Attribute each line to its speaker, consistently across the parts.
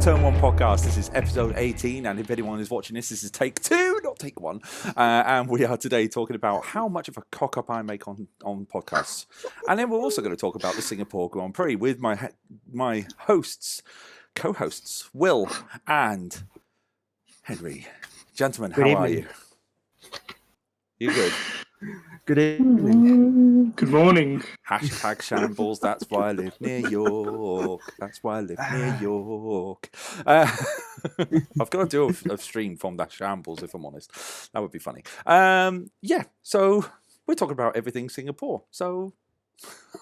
Speaker 1: Turn 1 podcast. This is episode 18, and if anyone is watching this, this is take 2, not take 1. And we are today talking about how much of a cock-up I make on podcasts. And then we're also going to talk about the Singapore Grand Prix with my co-hosts, Will and Henry. Gentlemen, how are you? You good?
Speaker 2: Good evening.
Speaker 3: Good morning.
Speaker 1: Hashtag shambles, that's why I live near York. That's why I live near York. I've got to do a stream from that shambles, if I'm honest. That would be funny. So we're talking about everything Singapore. So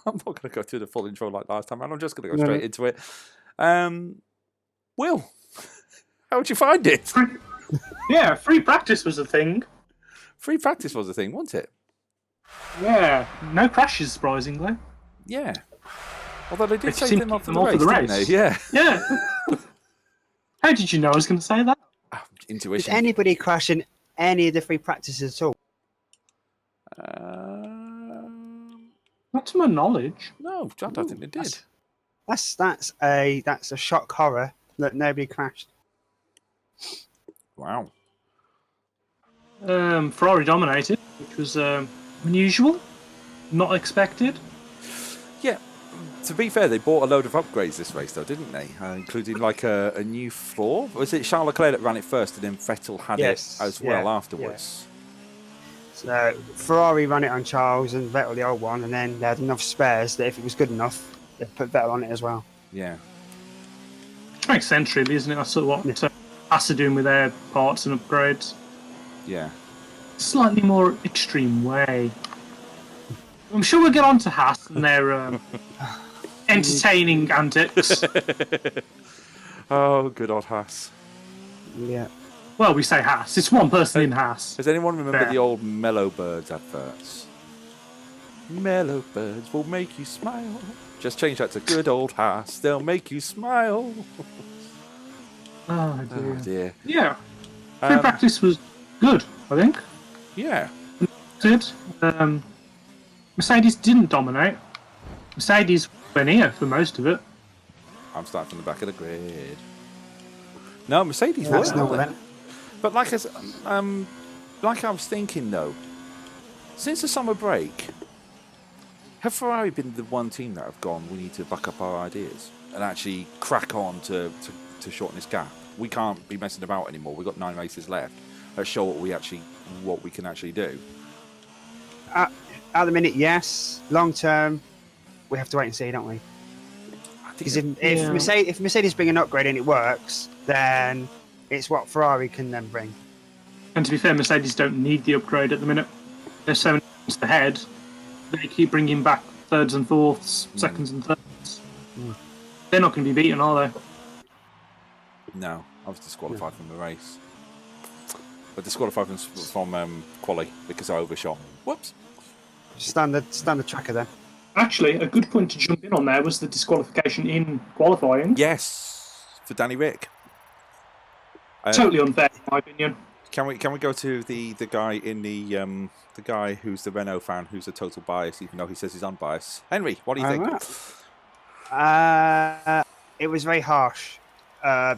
Speaker 1: I'm not going to go through the full intro like last time, and I'm just going to go straight into it. Will, how would you find it?
Speaker 3: Yeah, free practice was a thing.
Speaker 1: Free practice was a thing, wasn't it?
Speaker 3: Yeah, no crashes, surprisingly.
Speaker 1: Yeah. Although they did
Speaker 3: They
Speaker 1: say them off the race, didn't they? Yeah.
Speaker 3: Yeah. How did you know I was going to say that?
Speaker 1: Intuition.
Speaker 2: Did anybody crash in any of the free practices at all?
Speaker 3: Not to my knowledge.
Speaker 1: No, I don't think they did.
Speaker 2: That's a shock horror that nobody crashed.
Speaker 1: Wow.
Speaker 3: Ferrari dominated, which was unusual, not expected.
Speaker 1: Yeah, to be fair, they bought a load of upgrades this race, though, didn't they? Including like a new floor. Was it Charles Leclerc that ran it first, and then Vettel had it as well afterwards?
Speaker 2: Yeah. So Ferrari ran it on Charles and Vettel the old one, and then they had enough spares that if it was good enough, they'd put Vettel on it as well.
Speaker 1: Yeah.
Speaker 3: Which makes sense, really, isn't it? That's sort of what Haas are doing with their parts and upgrades.
Speaker 1: Yeah.
Speaker 3: Slightly more extreme way. I'm sure we'll get on to Haas and their entertaining antics.
Speaker 1: Oh, good old Haas.
Speaker 2: Yeah.
Speaker 3: Well, we say Haas. It's one person in Haas.
Speaker 1: Does anyone remember
Speaker 3: Fair.
Speaker 1: the old Mellow Birds adverts? Mellow Birds will make you smile. Just change that to good old Haas. They'll make you smile.
Speaker 3: Oh, dear.
Speaker 1: Oh, dear.
Speaker 3: Yeah. Free practice was good, I think.
Speaker 1: Yeah.
Speaker 3: Did. Mercedes didn't dominate. Mercedes went here for most of it.
Speaker 1: I'm starting from the back of the grid. No, Mercedes
Speaker 2: That's
Speaker 1: were.
Speaker 2: not that.
Speaker 1: But like I was thinking though, since the summer break, have Ferrari been the one team that have gone, we need to buck up our ideas and actually crack on to shorten this gap? We can't be messing about anymore. We've got 9 races left. Let's show what we can actually do.
Speaker 2: At the minute, yes. Long term, we have to wait and see, don't we? Because if Mercedes bring an upgrade and it works, then it's what Ferrari can then bring.
Speaker 3: And to be fair, Mercedes don't need the upgrade at the minute. They're 7 points ahead. They keep bringing back thirds and fourths, seconds and thirds. They're not going to be beaten, are they?
Speaker 1: No, I was disqualified from the race. But disqualified from quali because I overshot. Whoops.
Speaker 2: Standard tracker then.
Speaker 3: Actually, a good point to jump in on there was the disqualification in qualifying.
Speaker 1: Yes, for Danny Rick.
Speaker 3: Totally unfair, in my opinion.
Speaker 1: Can we go to the guy in the guy who's the Renault fan who's a total bias, even though he says he's unbiased? Henry, what do you think?
Speaker 2: It was very harsh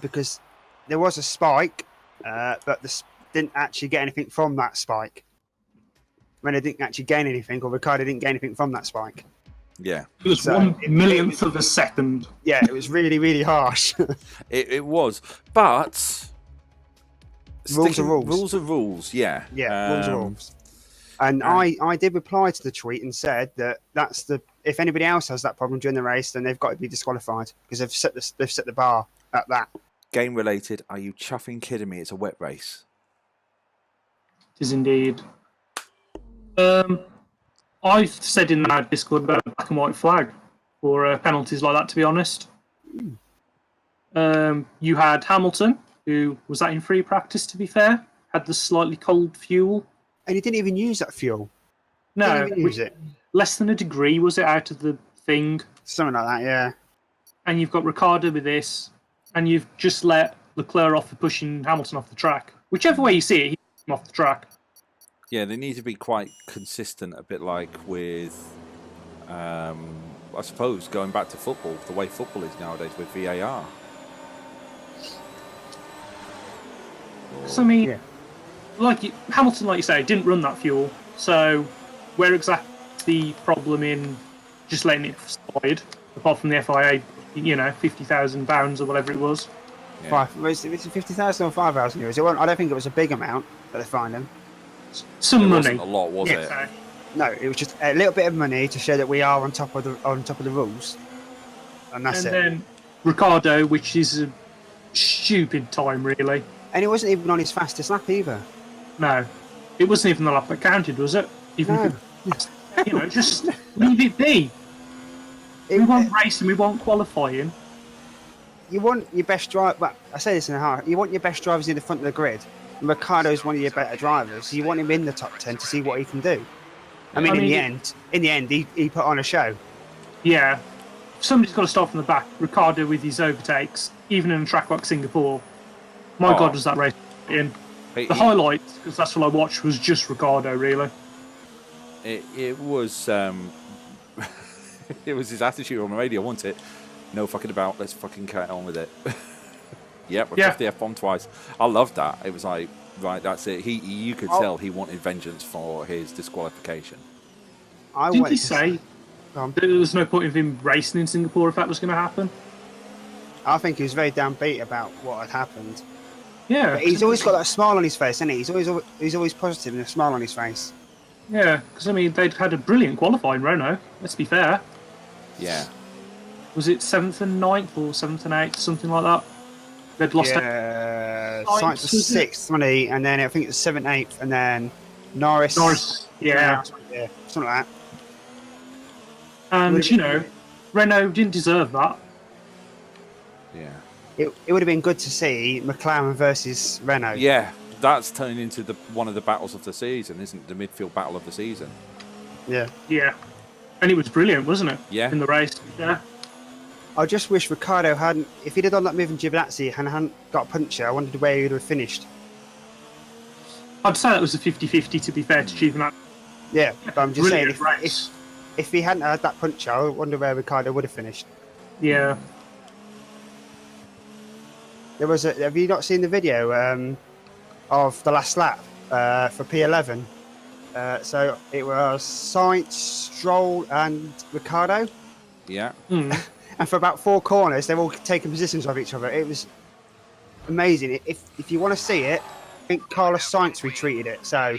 Speaker 2: because there was a spike, but didn't actually get anything from that spike. Renault didn't actually gain anything, or Ricciardo didn't gain anything from that spike.
Speaker 1: Yeah.
Speaker 3: It was 1/1,000,000th of a second.
Speaker 2: Yeah, it was really, really harsh.
Speaker 1: It was, but
Speaker 2: Rules are rules.
Speaker 1: Rules are rules. Yeah.
Speaker 2: Yeah, rules are rules. And I did reply to the tweet and said that if anybody else has that problem during the race, then they've got to be disqualified because they've set the bar at that.
Speaker 1: Game related. Are you chuffing kidding me? It's a wet race.
Speaker 3: It is indeed. I've said in our Discord about a black and white flag for penalties like that, to be honest. You had Hamilton, who was that in free practice, to be fair, had the slightly cold fuel.
Speaker 2: And he didn't even use that fuel.
Speaker 3: No,
Speaker 2: didn't even use it.
Speaker 3: Less than a degree was it out of the thing.
Speaker 2: Something like that, yeah.
Speaker 3: And you've got Ricciardo with this, and you've just let Leclerc off for pushing Hamilton off the track. Whichever way you see it, he's off the track.
Speaker 1: Yeah, they need to be quite consistent, a bit like with, I suppose, going back to football, the way football is nowadays with VAR.
Speaker 3: Because I mean,
Speaker 2: Yeah.
Speaker 3: Hamilton, like you say, didn't run that fuel. So where exactly the problem in just letting it slide, apart from the FIA, £50,000 or whatever it was.
Speaker 1: Yeah.
Speaker 2: Was it 50,000 or 5,000 euros? I don't think it was a big amount that they fined him.
Speaker 3: Some
Speaker 1: It
Speaker 3: money.
Speaker 1: wasn't a lot, was it?
Speaker 3: So,
Speaker 2: No, it was just a little bit of money to show that we are on top of the rules, and that's
Speaker 3: and
Speaker 2: it.
Speaker 3: then Ricardo, which is a stupid time, really.
Speaker 2: And he wasn't even on his fastest lap either.
Speaker 3: No, it wasn't even the lap that counted, was it? Even
Speaker 2: No.
Speaker 3: if just leave it be. We want racing, we want qualifying.
Speaker 2: You want your best driver. Well, I say this in a heart. You want your best drivers in the front of the grid. And Ricardo's one of your better drivers. So you want him in the top 10 to see what he can do. I mean, in the end, he put on a show.
Speaker 3: Yeah, somebody's got to start from the back. Ricardo with his overtakes, even in a track like Singapore. My God, was that race in? The highlights, because that's what I watched, was just Ricardo, really.
Speaker 1: It was it was his attitude on the radio, wasn't it? No fucking about, let's fucking carry on with it. We're off the F1 twice. I loved that. It was like, right, that's it. You could tell he wanted vengeance for his disqualification.
Speaker 3: Didn't he say that there was no point of him racing in Singapore if that was going to happen?
Speaker 2: I think he was very downbeat about what had happened.
Speaker 3: Yeah.
Speaker 2: But he's always got that smile on his face, hasn't he? He's always positive and a smile on his face.
Speaker 3: Yeah, because I mean, they'd had a brilliant qualifying, Renault. Let's be fair.
Speaker 1: Yeah.
Speaker 3: Was it 7th and 9th or 7th and 8th, something like that? They'd lost.
Speaker 2: Sainz was 6th, wasn't he? And then I think it was 7th, 8th, and then Norris.
Speaker 3: Yeah,
Speaker 2: something like that.
Speaker 3: And Renault didn't deserve that.
Speaker 1: Yeah.
Speaker 2: It would have been good to see McLaren versus Renault.
Speaker 1: Yeah, that's turning into one of the battles of the season, isn't it? The midfield battle of the season.
Speaker 2: Yeah.
Speaker 3: Yeah. And it was brilliant, wasn't it?
Speaker 1: Yeah.
Speaker 3: In the race. Yeah.
Speaker 2: I just wish Ricciardo hadn't. If he'd have done that move in Giovinazzi and hadn't got a puncture, I wondered where he would have finished.
Speaker 3: I'd say that was a 50-50, to be fair to Giovinazzi.
Speaker 2: Yeah, but I'm just saying,
Speaker 3: Race.
Speaker 2: if he hadn't had that puncture, I wonder where Ricciardo would have finished.
Speaker 3: Yeah.
Speaker 2: There was have you not seen the video of the last lap for P11? So it was Sainz, Stroll, and Ricciardo.
Speaker 1: Yeah.
Speaker 2: And for about 4 corners, they're all taking positions of each other. It was amazing. If you want to see it, I think Carlos Sainz retweeted it. So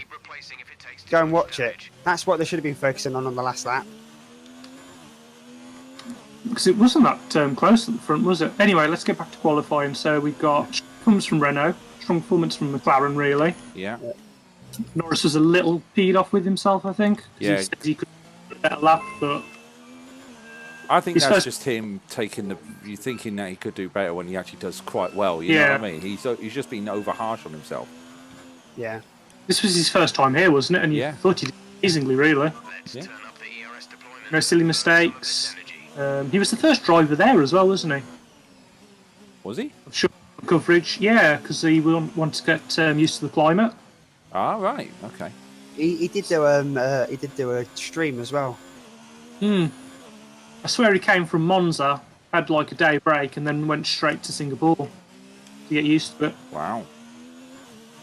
Speaker 2: go and watch it. That's what they should have been focusing on the last lap.
Speaker 3: Because it wasn't that close at the front, was it? Anyway, let's get back to qualifying. So we've got strong performance from Renault, strong performance from McLaren, really.
Speaker 1: Yeah.
Speaker 3: Norris was a little peed off with himself, I think.
Speaker 1: Yeah.
Speaker 3: He said he could do a better lap, but
Speaker 1: I think that's just him you thinking that he could do better when he actually does quite well. You know what I mean? He's just been over harsh on himself.
Speaker 2: Yeah.
Speaker 3: This was his first time here, wasn't it? And you thought he did amazingly, really.
Speaker 1: Yeah.
Speaker 3: No silly mistakes. He was the first driver there as well, wasn't he?
Speaker 1: Was he?
Speaker 3: Short coverage, yeah, because he wanted to get used to the climate.
Speaker 1: Ah, right. Okay.
Speaker 2: He did do a stream as well.
Speaker 3: I swear he came from Monza, had like a day break, and then went straight to Singapore to get used to it.
Speaker 1: Wow.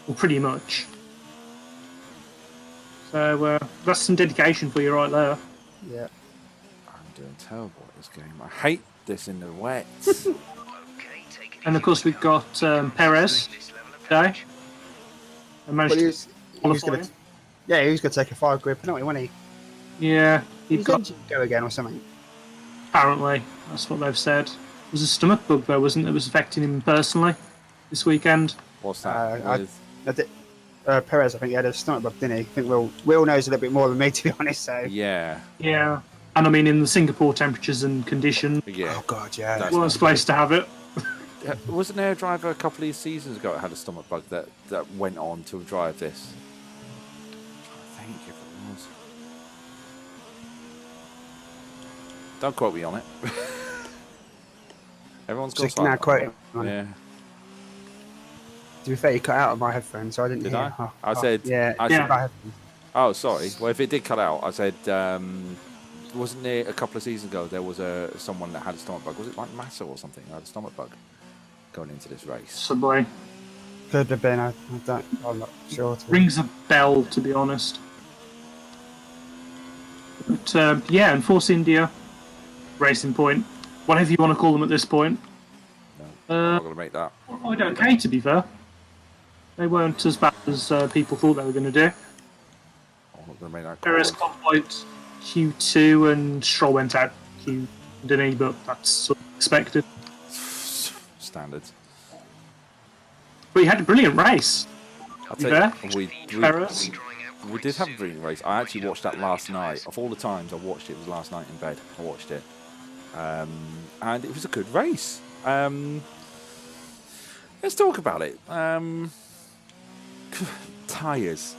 Speaker 3: Well, pretty much. So that's some dedication for you right there.
Speaker 2: Yeah.
Speaker 3: I'm
Speaker 1: doing terrible at this game. I hate this in the wet.
Speaker 3: And of course we've got Perez today.
Speaker 2: Well, he was gonna, he was going to take a 5-grid penalty, wasn't he?
Speaker 3: Yeah.
Speaker 2: He's going to go again or something.
Speaker 3: Apparently, that's what they've said. It was a stomach bug though, wasn't it? That was affecting him personally this weekend.
Speaker 1: What's that?
Speaker 2: Perez, I think he had a stomach bug, didn't he? I think Will knows a little bit more than me, to be honest. So
Speaker 1: yeah.
Speaker 3: Yeah. And I mean, in the Singapore temperatures and conditions.
Speaker 1: Yeah.
Speaker 2: Oh God, yeah.
Speaker 3: Worst place to have it.
Speaker 1: Wasn't there a driver a couple of seasons ago that had a stomach bug that went on to drive this? I think if it was. Don't quote me on it. Everyone's got
Speaker 2: now quoting.
Speaker 1: Yeah.
Speaker 2: To be fair, you cut out of my headphones, so I didn't
Speaker 1: Did
Speaker 2: hear.
Speaker 1: I said.
Speaker 2: Yeah.
Speaker 1: I
Speaker 3: yeah.
Speaker 1: said, oh, sorry. Well, if it did cut out, I said. Wasn't there a couple of seasons ago there was someone that had a stomach bug? Was it like Massa or something? Who had a stomach bug going into this race?
Speaker 3: Subway.
Speaker 2: Could have been. I'm not sure.
Speaker 3: Rings a bell, to be honest. But yeah, and Force India, Racing Point, whatever you want to call them at this point.
Speaker 1: No, I'm not going to make that.
Speaker 3: Quite okay, to be fair. They weren't as bad as people thought they were going to do.
Speaker 1: I'm not going to make that.
Speaker 3: Perez qualified Q2 and Stroll went out Q, didn't he? But that's sort of expected.
Speaker 1: Standards.
Speaker 3: But he had a brilliant race.
Speaker 1: I'll tell you, we did have a brilliant race. I actually watched that last night. Of all the times I watched it, was last night in bed. I watched it. And it was a good race. Let's talk about it. Tyres.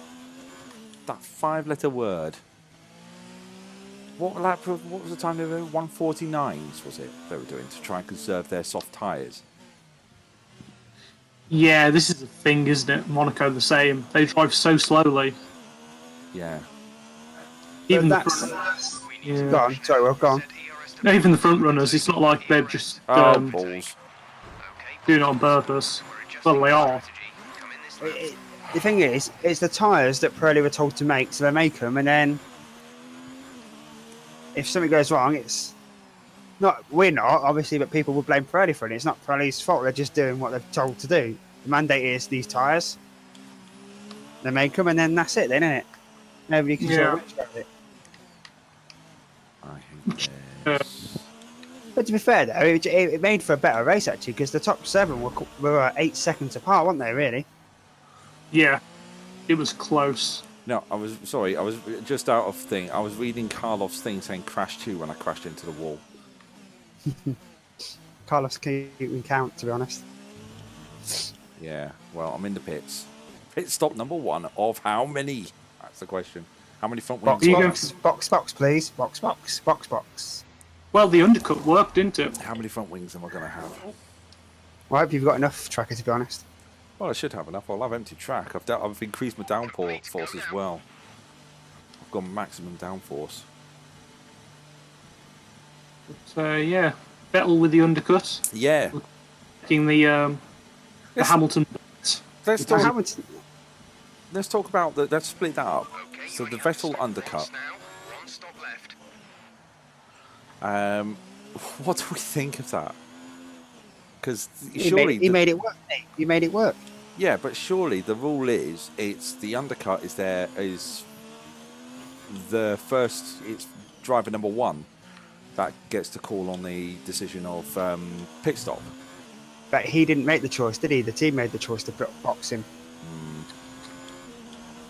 Speaker 1: That 5-letter word. What was the time they were? 149s, was it? They were doing to try and conserve their soft tyres.
Speaker 3: Yeah, this is the thing, isn't it? Monaco the same. They drive so slowly.
Speaker 1: Yeah.
Speaker 3: Even the
Speaker 2: that's...
Speaker 3: yeah.
Speaker 2: Go on. Sorry, well, go on.
Speaker 3: Even the front runners, it's not like they're just
Speaker 1: Balls.
Speaker 3: doing it on purpose. Well, they are.
Speaker 2: The thing is, it's the tyres that Pirelli were told to make, so they make them, and then if something goes wrong, it's not, we're not, obviously, but people will blame Pirelli for it. It's not Pirelli's fault, they're just doing what they're told to do. The mandate is these tyres. They make them, and then that's it, then, isn't it? Nobody can sort of bitch about it.
Speaker 1: I hate this.
Speaker 2: But to be fair, though, it made for a better race, actually, because the top 7 were 8 seconds apart, weren't they, really?
Speaker 3: Yeah, it was close.
Speaker 1: No, I was just out of thing. I was reading Karloff's thing saying crash 2 when I crashed into the wall.
Speaker 2: Carlos can count, to be honest.
Speaker 1: Yeah, well, I'm in the pits. Pit stop number 1 of how many? That's the question. How many front wings?
Speaker 2: Box, please. Box.
Speaker 3: Well, the undercut worked, didn't it?
Speaker 1: How many front wings am I going to have?
Speaker 2: Well, I hope you've got enough, Tracker, to be honest.
Speaker 1: Well, I should have enough. I'll have empty track. I've increased my downforce as well. I've got maximum downforce.
Speaker 3: But, yeah, Vettel with the undercut.
Speaker 1: Yeah.
Speaker 3: Taking the Hamilton.
Speaker 1: Let's talk about the. Let's split that up. So the Vettel undercut. What do we think of that? Because surely
Speaker 2: he made it work. He made it work.
Speaker 1: Yeah, but surely the rule is it's the undercut is the first. It's driver number 1 that gets to call on the decision of pit stop.
Speaker 2: But he didn't make the choice, did he? The team made the choice to box him.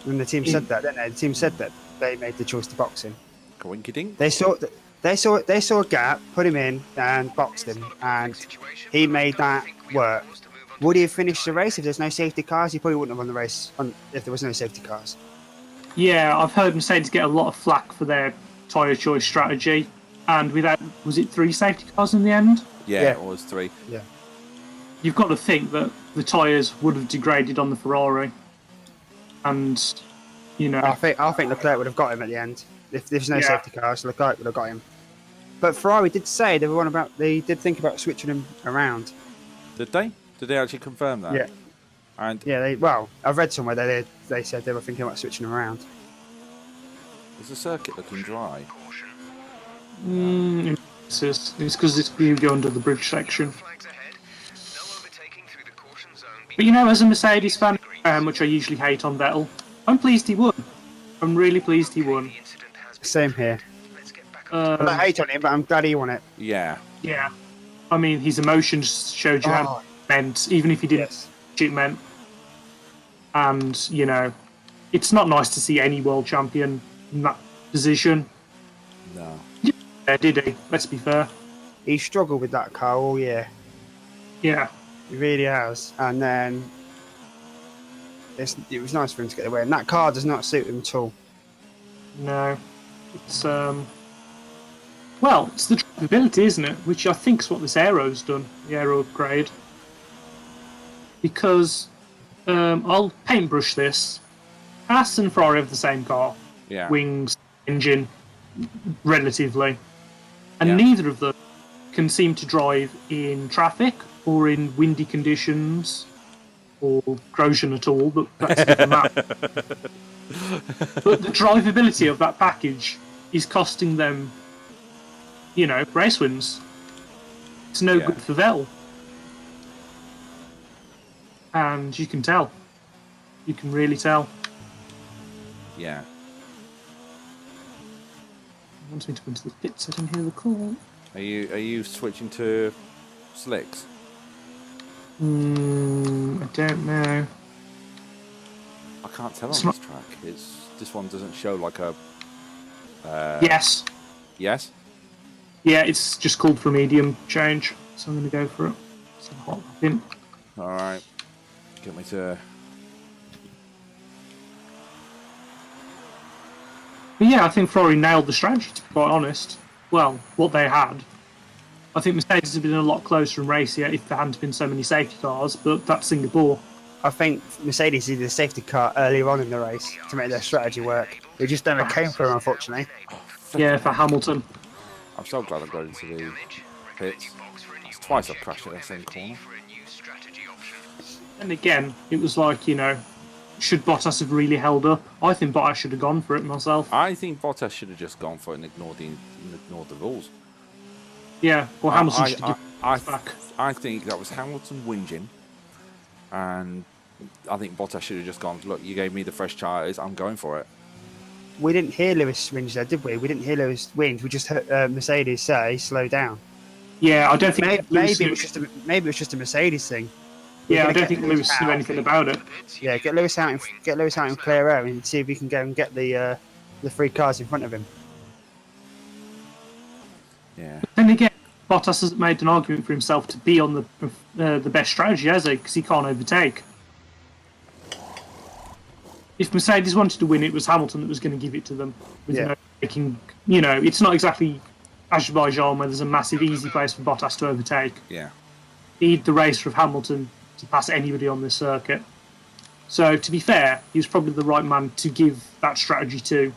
Speaker 2: And the team said that, didn't they? The team said that they made the choice to box him.
Speaker 1: Coinky dink.
Speaker 2: They saw a gap, put him in, and boxed him, and he made that work. Would he have finished the race if there's no safety cars? He probably wouldn't have won the race if there was no safety cars.
Speaker 3: Yeah, I've heard Mercedes get a lot of flack for their tyre choice strategy, and without, was it 3 safety cars in the end?
Speaker 1: Yeah, it was 3.
Speaker 2: Yeah.
Speaker 3: You've got to think that the tyres would have degraded on the Ferrari, and you know.
Speaker 2: I think Leclerc would have got him at the end if there's no safety cars. Leclerc would have got him. But Ferrari did say they did think about switching him around.
Speaker 1: Did they? Did they actually confirm that?
Speaker 2: Yeah.
Speaker 1: And
Speaker 2: yeah, I've read somewhere that they said they were thinking about switching him around.
Speaker 1: Is the circuit looking dry?
Speaker 3: It's because you go under the bridge section. But you know, as a Mercedes fan, which I usually hate on Vettel, I'm pleased he won. I'm really pleased he won.
Speaker 2: Same here. I don't hate on him, but I'm glad he won it.
Speaker 1: Yeah.
Speaker 3: Yeah. I mean, his emotions showed you how it meant, even if he didn't it meant. And, you know, it's not nice to see any world champion in that position.
Speaker 1: No.
Speaker 3: Yeah, did he? Let's be fair.
Speaker 2: He struggled with that car all year.
Speaker 3: Yeah.
Speaker 2: He really has. And then it was nice for him to get the win. And that car does not suit him at all.
Speaker 3: No. It's, well, it's the drivability, isn't it? Which I think is what this aero's done, the aero upgrade. Because, I'll paintbrush this. Haas and Ferrari have the same car.
Speaker 1: Yeah.
Speaker 3: Wings, engine, relatively. And neither of them can seem to drive in traffic or in windy conditions or Grosjean at all, but that's a different matter. But the drivability of that package is costing them, race wins. It's no
Speaker 1: Yeah.
Speaker 3: good for Vettel. And you can tell. You can really tell.
Speaker 1: Yeah.
Speaker 3: He wants me to go into the pits. I didn't hear the call.
Speaker 1: Are you switching to slicks?
Speaker 3: I don't know.
Speaker 1: I can't tell
Speaker 3: It's
Speaker 1: on
Speaker 3: not-
Speaker 1: this track. This one doesn't show like a.
Speaker 3: Yes.
Speaker 1: Yes.
Speaker 3: Yeah, it's just called for a medium change, so I'm going to go for it. So hot in.
Speaker 1: All right. Get me to.
Speaker 3: But yeah, I think Ferrari nailed the strategy, to be quite honest. Well, what they had. I think Mercedes had been a lot closer and racier if there hadn't been so many safety cars, but that's Singapore.
Speaker 2: I think Mercedes did a safety car earlier on in the race to make their strategy work. It just never came through, unfortunately.
Speaker 3: Yeah, for Hamilton.
Speaker 1: I'm so glad I got into the pits. It's twice I've crashed at that same corner.
Speaker 3: And again, it was like, should Bottas have really held up? I think Bottas should have gone for it myself.
Speaker 1: I think Bottas should have just gone for it and ignored the rules.
Speaker 3: Yeah, or Hamilton should have
Speaker 1: I,
Speaker 3: given it back.
Speaker 1: I think that was Hamilton whinging, and I think Bottas should have just gone, look, you gave me the fresh tyres, I'm going for it.
Speaker 2: We didn't hear Lewis whinge there, did we? We didn't hear Lewis whinge. We just heard Mercedes say, slow down.
Speaker 3: Yeah, I don't think
Speaker 2: Maybe it was just a Mercedes thing.
Speaker 3: Yeah, I don't think Lewis knew anything about it.
Speaker 2: Yeah, get Lewis out in clear air and see if we can go and get the 3 cars in front of him.
Speaker 1: Yeah.
Speaker 3: Then again, Bottas has made an argument for himself to be on the best strategy, has he? Because he can't overtake. If Mercedes wanted to win, it was Hamilton that was going to give it to them. With overtaking, it's not exactly Azerbaijan where there's a massive easy place for Bottas to overtake.
Speaker 1: Yeah.
Speaker 3: He'd the race of Hamilton to pass anybody on this circuit. So, to be fair, he was probably the right man to give that strategy to.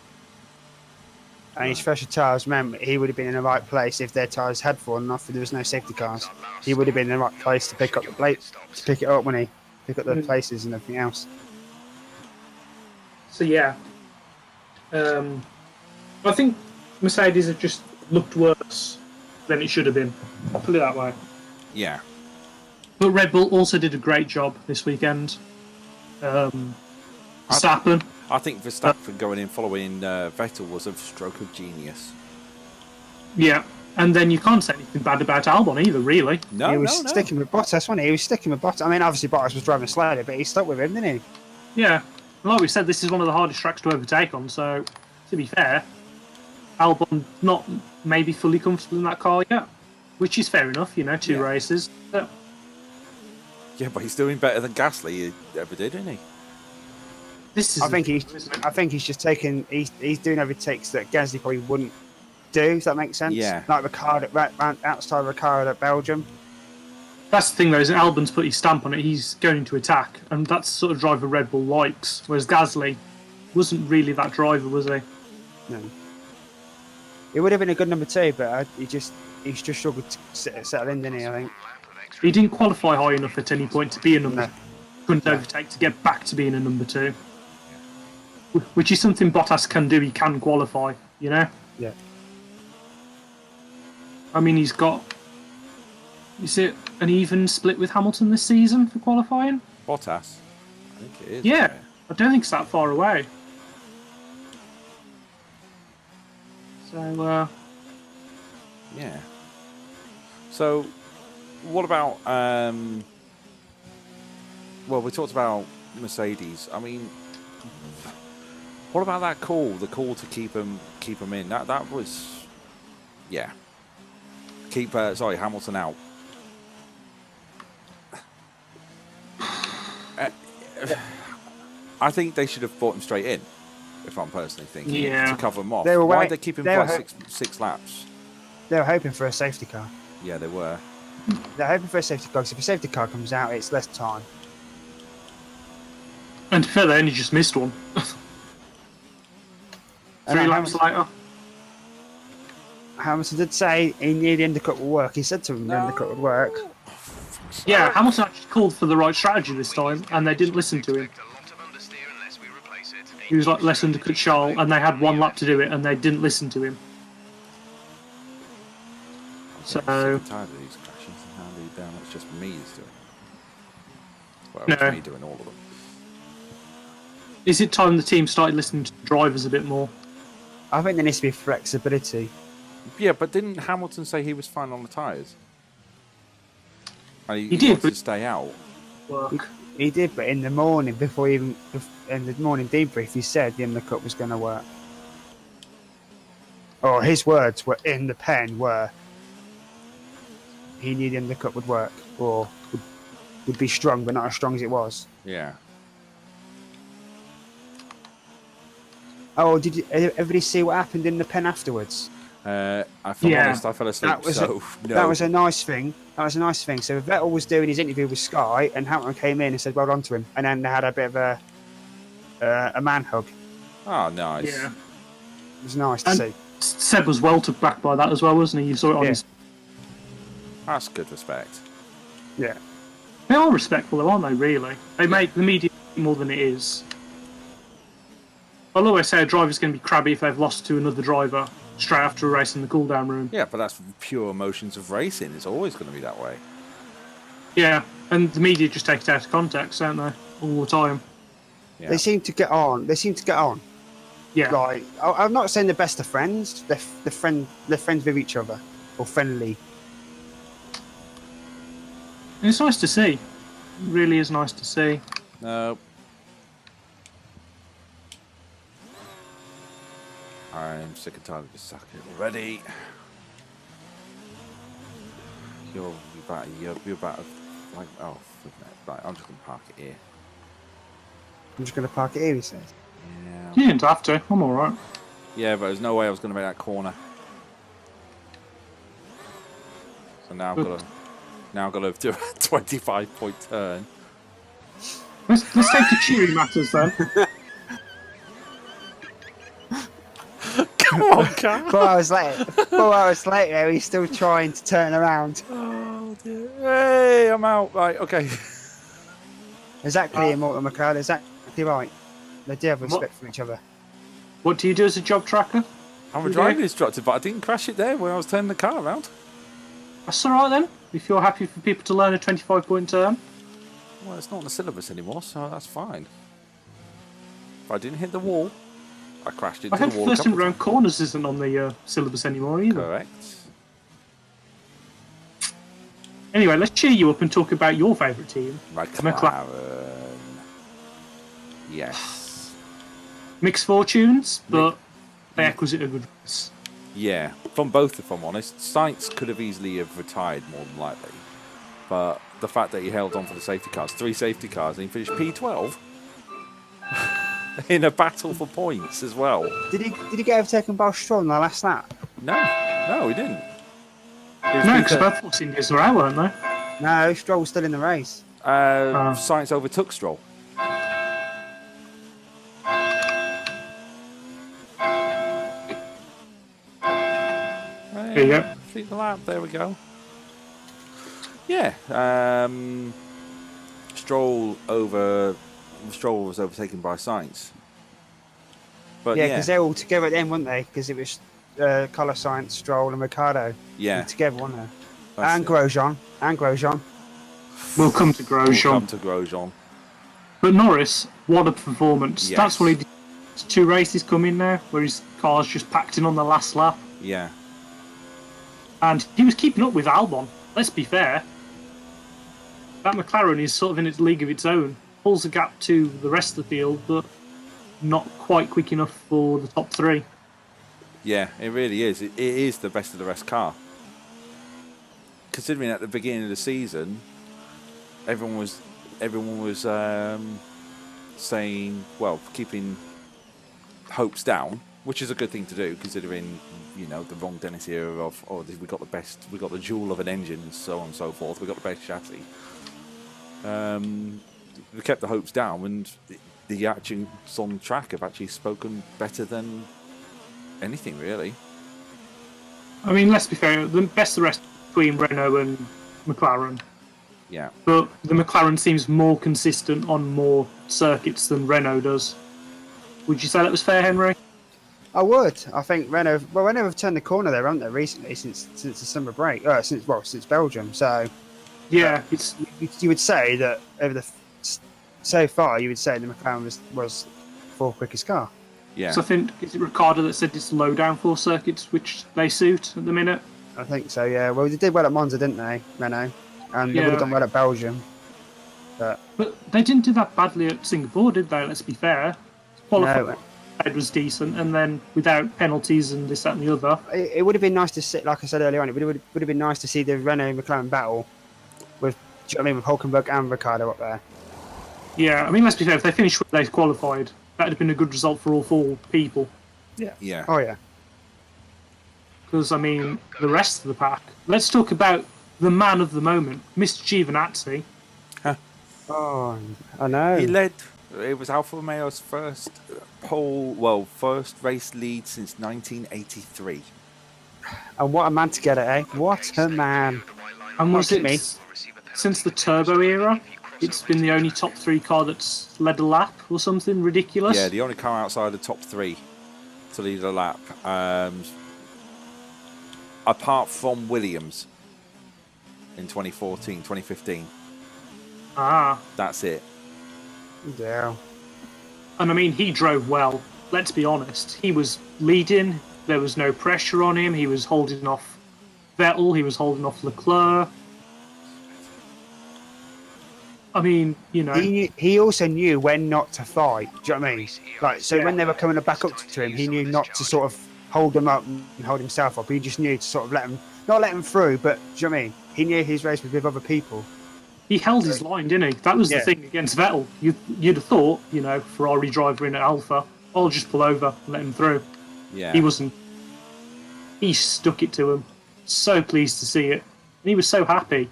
Speaker 2: And his fresher tyres meant he would have been in the right place if their tyres had fallen off and there was no safety cars. He would have been in the right place to pick up the plate, to pick it up when he pick up the places and everything else.
Speaker 3: So yeah, I think Mercedes have just looked worse than it should have been. I'll put it that way.
Speaker 1: Yeah.
Speaker 3: But Red Bull also did a great job this weekend. Verstappen.
Speaker 1: I think Verstappen going in following Vettel was a stroke of genius.
Speaker 3: Yeah, and then you can't say anything bad about Albon either, really.
Speaker 1: No,
Speaker 2: he was sticking with Bottas, wasn't he? He was sticking with Bottas. I mean, obviously Bottas was driving slowly, but he stuck with him, didn't he?
Speaker 3: Yeah, like we said, this is one of the hardest tracks to overtake on. So, to be fair, Albon not maybe fully comfortable in that car yet, which is fair enough. 2 races. But
Speaker 1: Yeah, but he's doing better than Gasly ever did, isn't he?
Speaker 3: this is.
Speaker 2: I think he's just taking. He's doing overtakes that Gasly probably wouldn't do. Does that make sense?
Speaker 1: Yeah.
Speaker 2: Like Ricciardo, outside Ricciardo at Belgium.
Speaker 3: That's the thing, though, is Albon's put his stamp on it. He's going to attack, and that's the sort of driver Red Bull likes. Whereas Gasly wasn't really that driver, was he?
Speaker 2: No. It would have been a good number 2, but he's just struggled to settle in, didn't he? I think.
Speaker 3: He didn't qualify high enough at any point to be a number.
Speaker 2: No.
Speaker 3: Couldn't overtake to get back to being a number 2. Which is something Bottas can do. He can qualify,
Speaker 2: Yeah.
Speaker 3: I mean, he's got. Is it an even split with Hamilton this season for qualifying?
Speaker 1: Bottas? I think it is.
Speaker 3: Yeah, I don't think it's that far away. So,
Speaker 1: Yeah. So, what about? Well, we talked about Mercedes. I mean, what about that call? The call to keep him in. That was, yeah. Keep Hamilton out. I think they should have brought him straight in. If I'm personally thinking, to cover him off. Why did they keep him for six laps?
Speaker 2: They were hoping for a safety car.
Speaker 1: Yeah, they were.
Speaker 2: They're hoping for a safety car because if a safety car comes out, it's less time.
Speaker 3: and to be fair, they only just missed one. 3 laps later.
Speaker 2: Hamilton did say he knew the undercut would work. He said to him the undercut would work.
Speaker 3: Yeah, Hamilton actually called for the right strategy this time, and they didn't listen to him. He was like, let's undercut Charles, and they had one lap to do it, and they didn't listen to him.
Speaker 1: I'm
Speaker 3: So,
Speaker 1: getting sick and tired of these crashes, and how damn it's just me who's doing it. Well, it's
Speaker 3: No.
Speaker 1: me doing all of them.
Speaker 3: Is it time the team started listening to the drivers a bit more?
Speaker 2: I think there needs to be flexibility.
Speaker 1: Yeah, but didn't Hamilton say he was fine on the tyres? And he
Speaker 3: did,
Speaker 1: wants
Speaker 3: but-
Speaker 1: to stay out.
Speaker 3: Work.
Speaker 2: He did, but in the morning, in the morning debrief, he said the undercut was going to work. Or his words were in the pen were he knew the undercut would work, or would be strong, but not as strong as it was.
Speaker 1: Yeah.
Speaker 2: Oh, did everybody see what happened in the pen afterwards?
Speaker 1: If I'm
Speaker 3: Yeah.
Speaker 1: honest, I fell asleep,
Speaker 2: That was
Speaker 1: so no.
Speaker 2: That was a nice thing. That was a nice thing. So Vettel was doing his interview with Sky, and Hamilton came in and said well done to him, and then they had a bit of a man hug.
Speaker 1: Oh, nice.
Speaker 3: Yeah.
Speaker 2: It was nice to
Speaker 3: And-
Speaker 2: see.
Speaker 3: Seb was well took back by that as well, wasn't he? You saw it on
Speaker 2: Yeah.
Speaker 3: his.
Speaker 1: That's good respect.
Speaker 2: Yeah.
Speaker 3: They are respectful, though, aren't they? Really, they make the media more than it is. I'll always say a driver's going to be crabby if they've lost to another driver straight after a race in the cool-down room.
Speaker 1: Yeah, but that's pure emotions of racing. It's always going to be that way.
Speaker 3: Yeah, and the media just take it out of context, don't they? All the time.
Speaker 1: Yeah.
Speaker 2: They seem to get on.
Speaker 3: Yeah.
Speaker 2: Like I'm not saying they're best of friends. They're friends with each other, or friendly.
Speaker 3: And it's nice to see. It really is nice to see.
Speaker 1: No. I'm sick and tired of this sucker already. You're about like, oh, flipping it. Right, I'm just going to park it here.
Speaker 2: I'm just going to park it here. He says.
Speaker 1: Yeah.
Speaker 3: You didn't have to. I'm alright.
Speaker 1: Yeah, but there's no way I was going to make that corner. So now I've got to do a 25-point turn.
Speaker 3: Let's take the cheery matters then.
Speaker 1: Come on, Car.
Speaker 2: 4 hours later. 4 hours later, he's still trying to turn around.
Speaker 1: Oh dear. Hey, I'm out. Right, okay.
Speaker 2: Exactly, Immortal McLeod. Exactly right. They do have respect for each other.
Speaker 3: What do you do as a job tracker?
Speaker 1: I'm a driving instructor, but I didn't crash it there when I was turning the car around.
Speaker 3: That's alright then. If you're happy for people to learn a 25-point turn.
Speaker 1: Well, it's not on the syllabus anymore, so that's fine. If I didn't hit the wall, I crashed into
Speaker 3: I think
Speaker 1: the wall. a
Speaker 3: first
Speaker 1: couple
Speaker 3: and
Speaker 1: of
Speaker 3: round corners isn't on the syllabus anymore either.
Speaker 1: Correct.
Speaker 3: Anyway, let's cheer you up and talk about your favourite team.
Speaker 1: McLaren. Yes.
Speaker 3: Mixed fortunes, but they acquisite a good race.
Speaker 1: Yeah, from both, if I'm honest. Sainz could have easily have retired more than likely. But the fact that he held on for the safety cars, 3 safety cars, and he finished P12 in a battle for points as well.
Speaker 2: Did he get overtaken by Stroll in the last lap?
Speaker 1: No, he didn't. It was
Speaker 3: No,
Speaker 1: because-
Speaker 3: because both Force Indians were out, weren't they?
Speaker 2: No, Stroll was still in the race.
Speaker 1: Sainz overtook Stroll.
Speaker 3: There you go.
Speaker 1: Feet the lap, there we go. Yeah, Stroll was overtaken by Sainz. But
Speaker 2: Yeah,
Speaker 1: yeah,
Speaker 2: because they're all together at the end, weren't they? Because it was Carlos Sainz, Stroll, and Ricciardo.
Speaker 1: yeah,
Speaker 2: Together, weren't they?
Speaker 1: that's
Speaker 2: And
Speaker 1: it.
Speaker 2: Grosjean.
Speaker 3: We'll come to
Speaker 1: We'll
Speaker 3: Grosjean.
Speaker 1: come to Grosjean.
Speaker 3: But Norris, what a performance.
Speaker 1: Yes.
Speaker 3: That's what he did. 2 races coming now, where his car's just packed in on the last lap.
Speaker 1: Yeah,
Speaker 3: And he was keeping up with Albon. Let's be fair. That McLaren is sort of in its league of its own. Pulls a gap to the rest of the field, but not quite quick enough for the top 3.
Speaker 1: yeah, it really is. It is the best of the rest car. Considering at the beginning of the season, everyone was saying, well, keeping hopes down, which is a good thing to do, considering the wrong Dennis era of we got the jewel of an engine, and so on and so forth. We got the best chassis. We kept the hopes down, and the actions on track have actually spoken better than anything, really.
Speaker 3: I mean, let's be fair, the best of the rest between Renault and McLaren.
Speaker 1: Yeah.
Speaker 3: But the McLaren seems more consistent on more circuits than Renault does. Would you say that was fair, Henry?
Speaker 2: I would. I think Renault have turned the corner there, haven't they, recently since the summer break? Since Belgium. So
Speaker 3: Yeah, it's
Speaker 2: you would say that so far you would say the McLaren was fourth quickest car.
Speaker 1: Yeah.
Speaker 3: So I think is it Ricardo that said it's low downforce circuits which they suit at the minute.
Speaker 2: I think so. Yeah. Well, they did well at Monza, didn't they, Renault? And they would
Speaker 3: Yeah.
Speaker 2: have done well at Belgium. But
Speaker 3: they didn't do that badly at Singapore, did they? Let's be fair. Qualified
Speaker 2: no,
Speaker 3: was decent, and then without penalties and this, that, and the other.
Speaker 2: it would have been nice to see, like I said earlier on, it would have been nice to see the Renault McLaren battle with, do you know what I mean, with Hulkenberg and Ricciardo up there.
Speaker 3: Yeah, I mean, let's be fair. If they finished where they qualified, that'd have been a good result for all four people.
Speaker 2: Yeah.
Speaker 1: Yeah.
Speaker 2: Oh yeah.
Speaker 3: Because I mean, the rest of the pack. Let's talk about the man of the moment, Mr. Giovinazzi.
Speaker 2: Oh, I know.
Speaker 1: He led. It was Alfa Romeo's first race lead since 1983.
Speaker 2: And what a man to get it, eh? What a man.
Speaker 3: And was
Speaker 2: Look at
Speaker 3: it
Speaker 2: me.
Speaker 3: since the turbo era? It's been the only top three car that's led a lap or something ridiculous.
Speaker 1: Yeah, the only car outside the top three to lead a lap, apart from Williams in 2014, 2015.
Speaker 3: Ah,
Speaker 1: That's it.
Speaker 2: Yeah.
Speaker 3: and I mean, he drove well. Let's be honest. He was leading. There was no pressure on him. He was holding off Vettel. He was holding off Leclerc. I mean, you know.
Speaker 2: He also knew when not to fight. Do you know what I mean? Like, so when they were coming back up to him, he knew not to sort of hold them up and hold himself up. He just knew to sort of not let him through, but do you know what I mean? He knew his race was with other people.
Speaker 3: He held his line, didn't he? That was the thing against Vettel. You'd have thought, you know, Ferrari driver in at Alpha, I'll just pull over and let him through.
Speaker 1: Yeah.
Speaker 3: He wasn't. He stuck it to him. So pleased to see it. And he was so happy.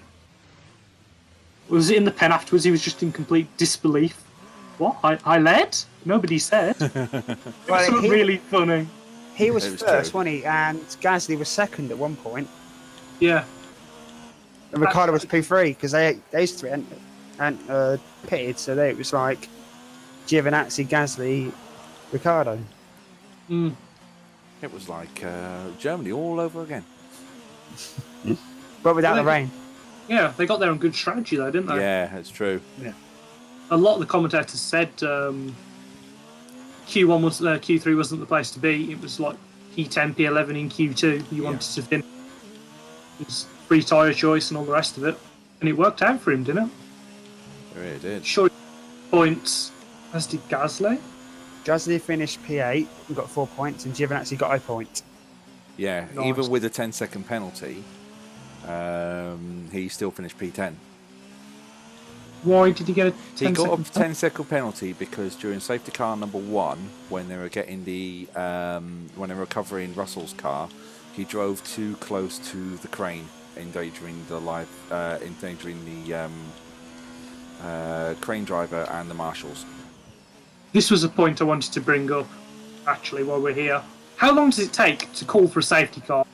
Speaker 3: Was it in the pen afterwards? He was just in complete disbelief. What? I led? Nobody said. It was really funny.
Speaker 2: He was first,
Speaker 1: true.
Speaker 2: wasn't he? And Gasly was second at one point.
Speaker 3: Yeah.
Speaker 2: And Ricciardo was P3 because those three and pitted, so it was like Giovinazzi, Gasly, Ricciardo.
Speaker 3: Mm.
Speaker 1: It was like Germany all over again.
Speaker 2: But without the rain.
Speaker 3: Yeah, they got there on good strategy though, didn't they?
Speaker 1: Yeah, that's true.
Speaker 2: Yeah.
Speaker 3: A lot of the commentators said Q1 was Q3 wasn't the place to be. It was like P10, P11 in Q2. You wanted to finish. It was free tyre choice and all the rest of it, and it worked out for him, didn't it?
Speaker 1: It really did.
Speaker 3: Sure, points as did Gasly.
Speaker 2: Gasly finished P8 and got 4 points, and Giovinazzi got a point.
Speaker 1: Yeah,
Speaker 3: Nice.
Speaker 1: even with a 10-second penalty, he still finished P10.
Speaker 3: Why did he get a 10
Speaker 1: He got a
Speaker 3: second
Speaker 1: 10-second penalty because during safety car number 1, when they were getting the when they were recovering Russell's car, he drove too close to the crane, endangering the crane driver and the marshals.
Speaker 3: This was a point I wanted to bring up, actually, while we're here. How long does it take to call for a safety car?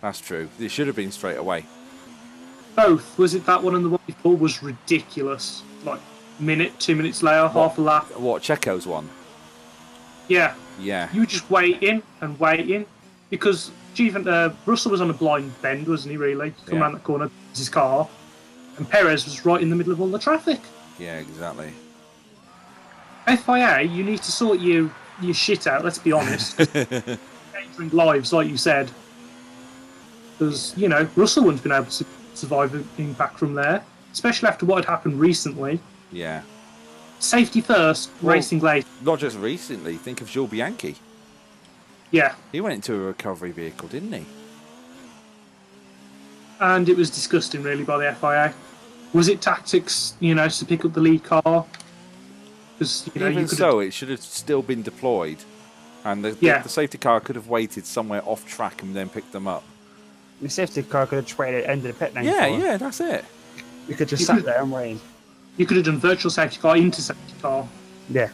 Speaker 1: That's true. It should have been straight away.
Speaker 3: Both. Was it that one and the one before was ridiculous? Like, minute, 2 minutes later, half a lap.
Speaker 1: What, Checo's one?
Speaker 3: Yeah.
Speaker 1: Yeah.
Speaker 3: You were just waiting and waiting. Because Russell was on a blind bend, wasn't he, really? Come around that corner, his car. And Perez was right in the middle of all the traffic.
Speaker 1: Yeah, exactly.
Speaker 3: FIA, you need to sort your shit out, let's be honest. Endangering lives, like you said. Because, you know, Russell wouldn't have been able to survive an impact from there. Especially after what had happened recently.
Speaker 1: Yeah.
Speaker 3: Safety first, racing later.
Speaker 1: Not just recently. Think of Jules Bianchi.
Speaker 3: Yeah.
Speaker 1: He went into a recovery vehicle, didn't he?
Speaker 3: And it was disgusting, really, by the FIA. Was it tactics, you know, to pick up the lead car? Because, you know,
Speaker 1: Even so, it should have still been deployed. And the safety car could have waited somewhere off track and then picked them up.
Speaker 2: The safety car could have just waited at the end of the pit lane.
Speaker 1: Yeah, that's it.
Speaker 2: You could just sat there and wait.
Speaker 3: You could have done virtual safety car into safety car.
Speaker 2: Yeah.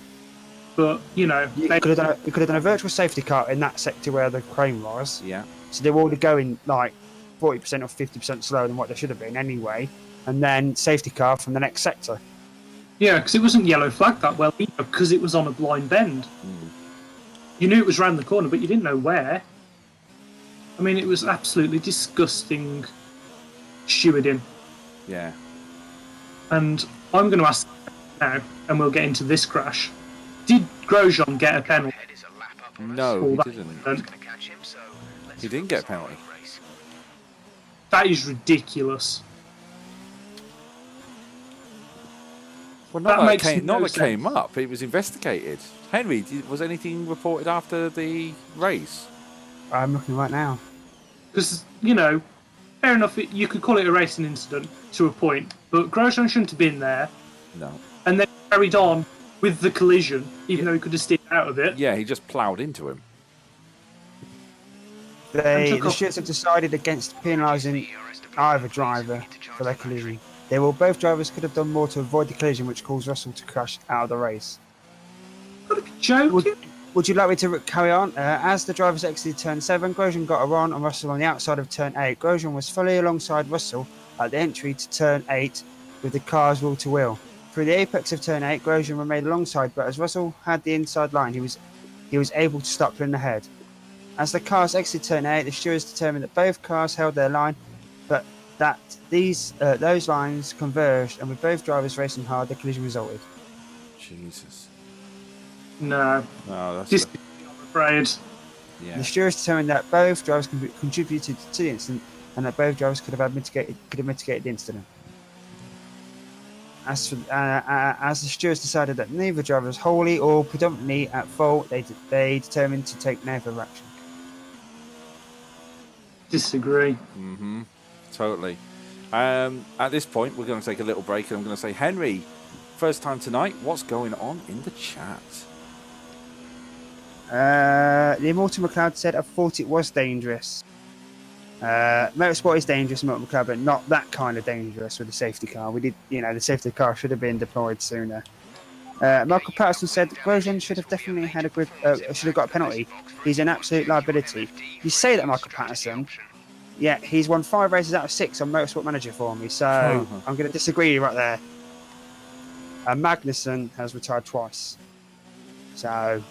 Speaker 3: But, you know...
Speaker 2: You could have done a virtual safety car in that sector where the crane was.
Speaker 1: Yeah.
Speaker 2: So they were already going like 40% or 50% slower than what they should have been anyway. and then safety car from the next sector.
Speaker 3: Yeah, because it wasn't yellow flagged that well either, because it was on a blind bend. You knew it was round the corner, but you didn't know where. I mean, it was absolutely disgusting stewarding.
Speaker 1: Yeah.
Speaker 3: And I'm going to ask now, and we'll get into this crash. Did Grosjean get a penalty?
Speaker 1: No,
Speaker 3: for
Speaker 1: he
Speaker 3: that
Speaker 1: didn't.
Speaker 3: incident?
Speaker 1: He didn't get a penalty.
Speaker 3: That is ridiculous.
Speaker 1: Well,
Speaker 3: That
Speaker 1: not that,
Speaker 3: makes
Speaker 1: came,
Speaker 3: no
Speaker 1: not that
Speaker 3: sense.
Speaker 1: came up. It was investigated. Henry, was anything reported after the race?
Speaker 2: I'm looking right now.
Speaker 3: Because, you know, fair enough, you could call it a racing incident to a point, but Grosjean shouldn't have been there,
Speaker 1: No.
Speaker 3: and then carried on with the collision, even though he could have steered out of it.
Speaker 1: Yeah, he just ploughed into him.
Speaker 2: The stewards have decided against penalising either driver for their collision. They will both drivers could have done more to avoid the collision, which caused Russell to crash out of the race.
Speaker 3: Gotta be joking.
Speaker 2: Would you like me to carry on? As the drivers exited turn 7, Grosjean got a run on Russell on the outside of turn 8. Grosjean was fully alongside Russell at the entry to turn 8 with the cars wheel to wheel. Through the apex of turn 8, Grosjean remained alongside, but as Russell had the inside line, he was able to stop pulling ahead. As the cars exited turn 8, the stewards determined that both cars held their line, but that those lines converged, and with both drivers racing hard, the collision resulted.
Speaker 1: Jesus.
Speaker 3: No.
Speaker 1: No, that's...
Speaker 3: I'm afraid.
Speaker 1: Yeah.
Speaker 2: The stewards determined that both drivers contributed to the incident, and that both drivers could have mitigated the incident. As the stewards decided that neither driver was wholly or predominantly at fault, they determined to take no further action.
Speaker 3: Disagree.
Speaker 1: Mm-hmm. Totally. At this point, we're going to take a little break, and I'm going to say, Henry, first time tonight, what's going on in the chat?
Speaker 2: The Immortal McLeod said, I thought it was dangerous. Motorsport is dangerous, Immortal McLeod, but not that kind of dangerous with the safety car. The safety car should have been deployed sooner. Michael Patterson said Grosjean should have definitely had should have got a penalty. He's an absolute liability. You say that, Michael Patterson. Yeah, he's won 5 races out of 6 on Motorsport Manager for me, so I'm going to disagree right there. Magnussen has retired twice, so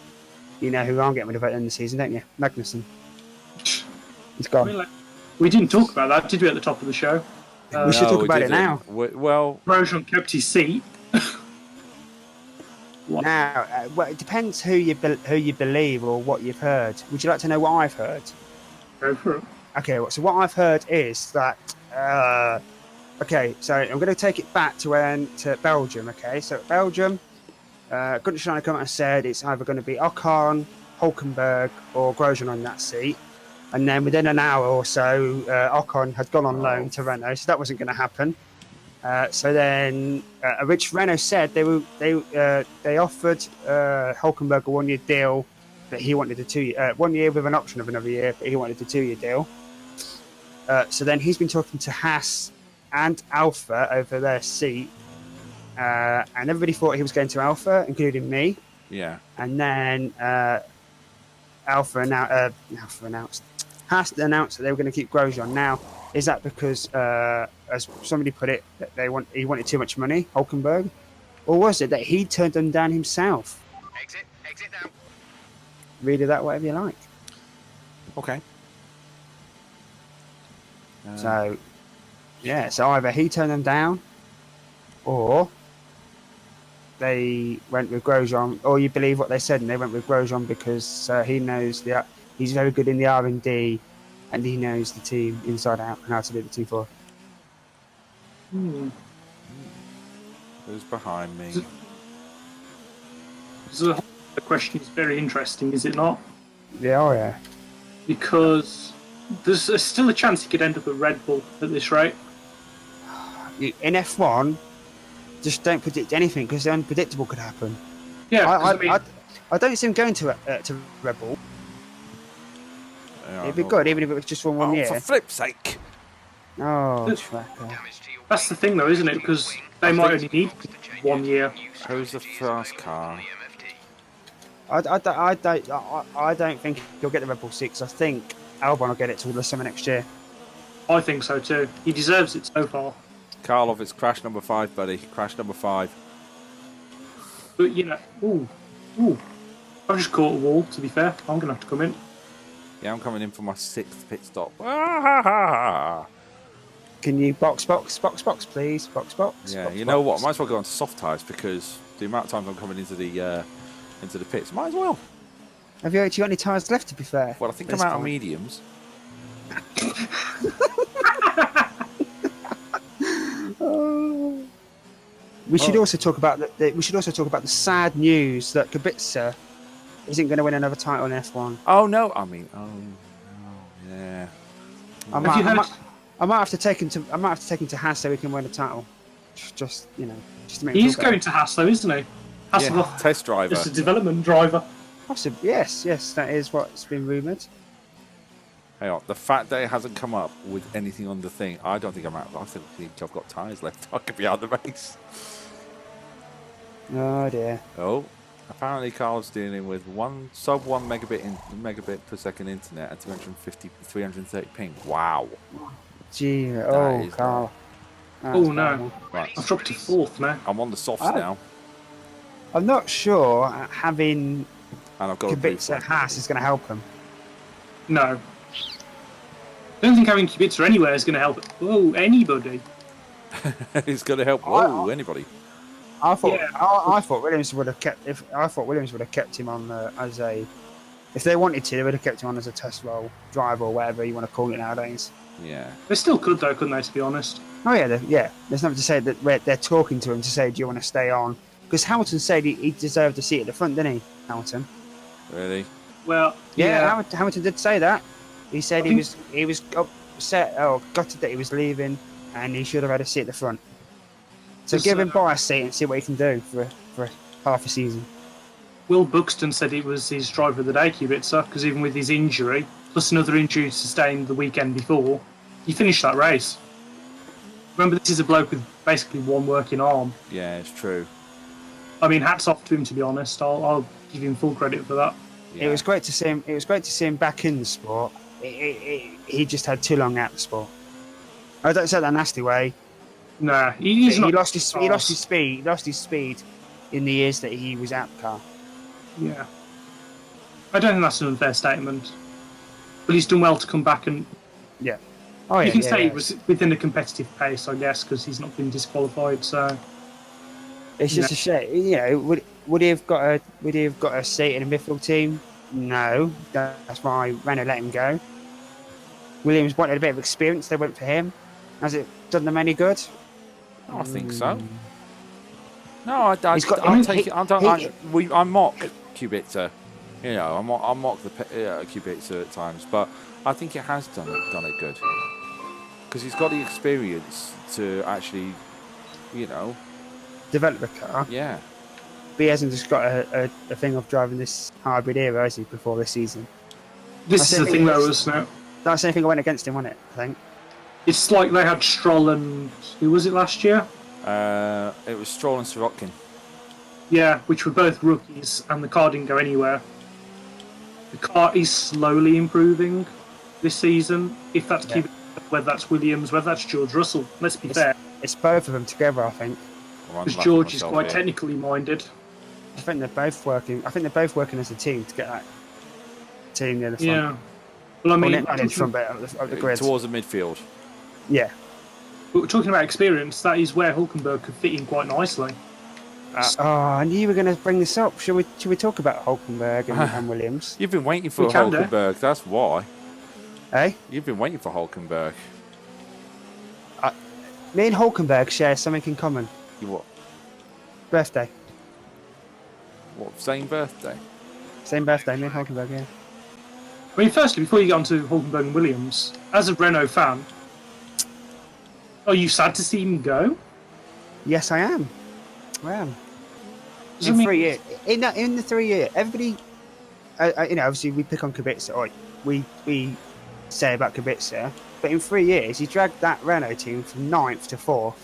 Speaker 2: you know who I'm getting rid of at the end of the season, don't you? Magnussen. He's gone.
Speaker 3: I mean, we didn't talk about that, did we, at the top of the show?
Speaker 2: We should talk about it now.
Speaker 1: Well,
Speaker 3: Grosjean kept his seat.
Speaker 2: Now, it depends who you believe or what you've heard. Would you like to know what I've heard?
Speaker 3: Go for it.
Speaker 2: Okay, so what I've heard is that. So I'm going to take it back to Belgium. Okay, so Belgium, Gunter Steiner come out and said it's either going to be Ocon, Hulkenberg, or Grosjean on that seat. And then within an hour or so, Ocon had gone on loan to Renault, so that wasn't going to happen. So then, which Renault said they offered Hulkenberg a 1 year deal, but he wanted a 2 year, 1 year with an option of another year, but he wanted a 2 year deal. So then he's been talking to Haas and Alpha over their seat, and everybody thought he was going to Alpha, including me.
Speaker 1: yeah.
Speaker 2: And then Haas announced that they were going to keep Grosjean. Now, is that because, as somebody put it, that he wanted too much money, Hulkenberg, or was it that he turned them down himself?
Speaker 4: Exit now.
Speaker 2: Read it that whatever you like.
Speaker 1: Okay.
Speaker 2: So either he turned them down, or they went with Grosjean, or you believe what they said and they went with Grosjean because he knows he's very good in the R&D, and he knows the team inside out and how to do the T4.
Speaker 1: Who's behind me?
Speaker 3: So the question is very interesting, is it not?
Speaker 2: Yeah.
Speaker 3: Because there's still a chance he could end up at Red Bull at this rate.
Speaker 2: In F1, just don't predict anything because the unpredictable could happen.
Speaker 3: Yeah,
Speaker 2: I don't see him going to Red Bull.
Speaker 1: Yeah,
Speaker 2: It'd be good, even if it was just for 1 year.
Speaker 1: For flip's sake.
Speaker 2: Oh, tracker.
Speaker 3: that's the thing, though, isn't it? Because they might only need 1 year.
Speaker 1: Who's the fast car?
Speaker 2: I don't think he'll get the Red Bull 6. I think Albon will get it till the summer next year.
Speaker 3: I think so too. He deserves it so far.
Speaker 1: Karloff, it's crash number 5, buddy. Crash number 5.
Speaker 3: But ooh, I've just caught a wall. To be fair, I'm gonna have to come in.
Speaker 1: Yeah, I'm coming in for my 6th pit stop. Ah!
Speaker 2: Can you box, please? Box.
Speaker 1: Yeah,
Speaker 2: box,
Speaker 1: you know what? I
Speaker 2: box.
Speaker 1: might as well go on to soft tyres because the amount of times I'm coming into the pits, might as well.
Speaker 2: Have you actually got any tyres left? To be fair.
Speaker 1: Well, I think
Speaker 2: at
Speaker 1: I'm
Speaker 2: this
Speaker 1: out of
Speaker 2: point?
Speaker 1: mediums.
Speaker 2: We should also talk about the sad news that Kubica isn't going to win another title in F1.
Speaker 1: Oh no! Yeah.
Speaker 2: I might have to take him to Haas so we can win a title. Just to make me
Speaker 3: He's
Speaker 2: feel better.
Speaker 3: going to Haas, though, isn't he?
Speaker 1: Yeah, test driver.
Speaker 3: Just a development driver.
Speaker 2: Possibly, yes, that is what's been rumoured.
Speaker 1: Hang on, the fact that it hasn't come up with anything on the thing, I don't think I'm out. I think I've got tyres left. I could be out of the race.
Speaker 2: Oh dear.
Speaker 1: Oh, apparently Carl's dealing with 1 megabit per second internet and 330 ping. Wow.
Speaker 2: Gee,
Speaker 1: is
Speaker 2: Carl.
Speaker 3: Oh no,
Speaker 1: Right.
Speaker 3: I've dropped to 4th now.
Speaker 1: I'm on the softs now,
Speaker 2: I'm not sure having
Speaker 1: and I've got a
Speaker 2: Kubica at Haas is going to help him.
Speaker 3: No. I don't think having Kubica anywhere is going to help. Oh, anybody.
Speaker 1: It's going to help. Whoa, anybody.
Speaker 2: I thought
Speaker 3: Yeah.
Speaker 2: I thought Williams would have kept him on as a. If they wanted to, they would have kept him on as a test role driver or whatever you want to call it nowadays.
Speaker 1: Yeah.
Speaker 3: They still could, though, couldn't they, to be honest?
Speaker 2: Oh yeah. There's nothing to say that they're talking to him to say, do you want to stay on? Because Hamilton said he deserved a seat at the front, didn't he, Hamilton?
Speaker 1: Really?
Speaker 3: Well,
Speaker 2: Yeah, Hamilton did say that. He said he was upset or gutted that he was leaving, and he should have had a seat at the front. So give him by a seat and see what he can do for half a season.
Speaker 3: Will Buxton said it was his driver of the day, Kubica, because even with his injury, plus another injury sustained the weekend before, he finished that race. Remember, this is a bloke with basically one working arm.
Speaker 1: Yeah, it's true.
Speaker 3: I mean, hats off to him, to be honest. I'll give him full credit for that.
Speaker 1: Yeah.
Speaker 2: It was great to see him. It was great to see him back in the sport. He just had too long out of the sport. I don't say that in a nasty way.
Speaker 3: Nah, he's not.
Speaker 2: He lost his speed. He lost his speed in the years that he was out the car.
Speaker 3: Yeah. I don't think that's an unfair statement. But he's done well to come back, and
Speaker 2: Yeah. Oh yeah.
Speaker 3: you can
Speaker 2: yeah,
Speaker 3: say
Speaker 2: yeah.
Speaker 3: it was within a competitive pace, I guess, because he's not been disqualified. So
Speaker 2: It's just a shame. Would he have got a seat in a midfield team? No. That's why Renault let him go. Williams wanted a bit of experience. They went for him. Has it done them any good?
Speaker 1: I think so. No,
Speaker 2: He's got-
Speaker 1: I
Speaker 2: he-
Speaker 1: take it. I mock Kubica. I mock the Kubica at times, but I think it has done it good because he's got the experience to actually,
Speaker 2: Develop a car.
Speaker 1: yeah.
Speaker 2: But he hasn't just got a thing of driving this hybrid era, has he, before this season?
Speaker 3: this is the thing, though, isn't it?
Speaker 2: That's the only thing I went against him, wasn't it? I think.
Speaker 3: It's like they had Stroll and who was it last year?
Speaker 1: It was Stroll and Sirotkin.
Speaker 3: Yeah, which were both rookies, and the car didn't go anywhere. The car is slowly improving this season. If that's
Speaker 2: Yeah.
Speaker 3: whether that's Williams, whether that's George Russell. Let's be fair,
Speaker 2: It's both of them together, I think.
Speaker 3: because George is quite technically minded.
Speaker 2: I think they're both working. I think they're both working as a team to get that team near the front.
Speaker 3: Yeah. Well, I mean,
Speaker 2: Not in front, but up the grid.
Speaker 1: towards the midfield.
Speaker 2: Yeah.
Speaker 3: but we're talking about experience. That is where Hulkenberg could fit in quite nicely.
Speaker 2: I knew you were going to bring this up. Should we talk about Hulkenberg and Williams?
Speaker 1: You've been waiting for
Speaker 3: We can do.
Speaker 1: Hulkenberg. That's why.
Speaker 2: Eh?
Speaker 1: You've been waiting for Hulkenberg.
Speaker 2: Me and Hulkenberg share something in common.
Speaker 1: You what?
Speaker 2: Birthday.
Speaker 1: What? Same birthday?
Speaker 2: Same birthday, me and Hulkenberg, yeah.
Speaker 3: I mean, firstly, before you get on to Hulkenberg and Williams, as a Renault fan, are you sad to see him go?
Speaker 2: Yes, I am. I am.
Speaker 3: Does it
Speaker 2: In
Speaker 3: mean-
Speaker 2: 3 years. In the 3 year, everybody, obviously we pick on Kubica, or we say about Kubica, but in 3 years, he dragged that Renault team from 9th to 4th.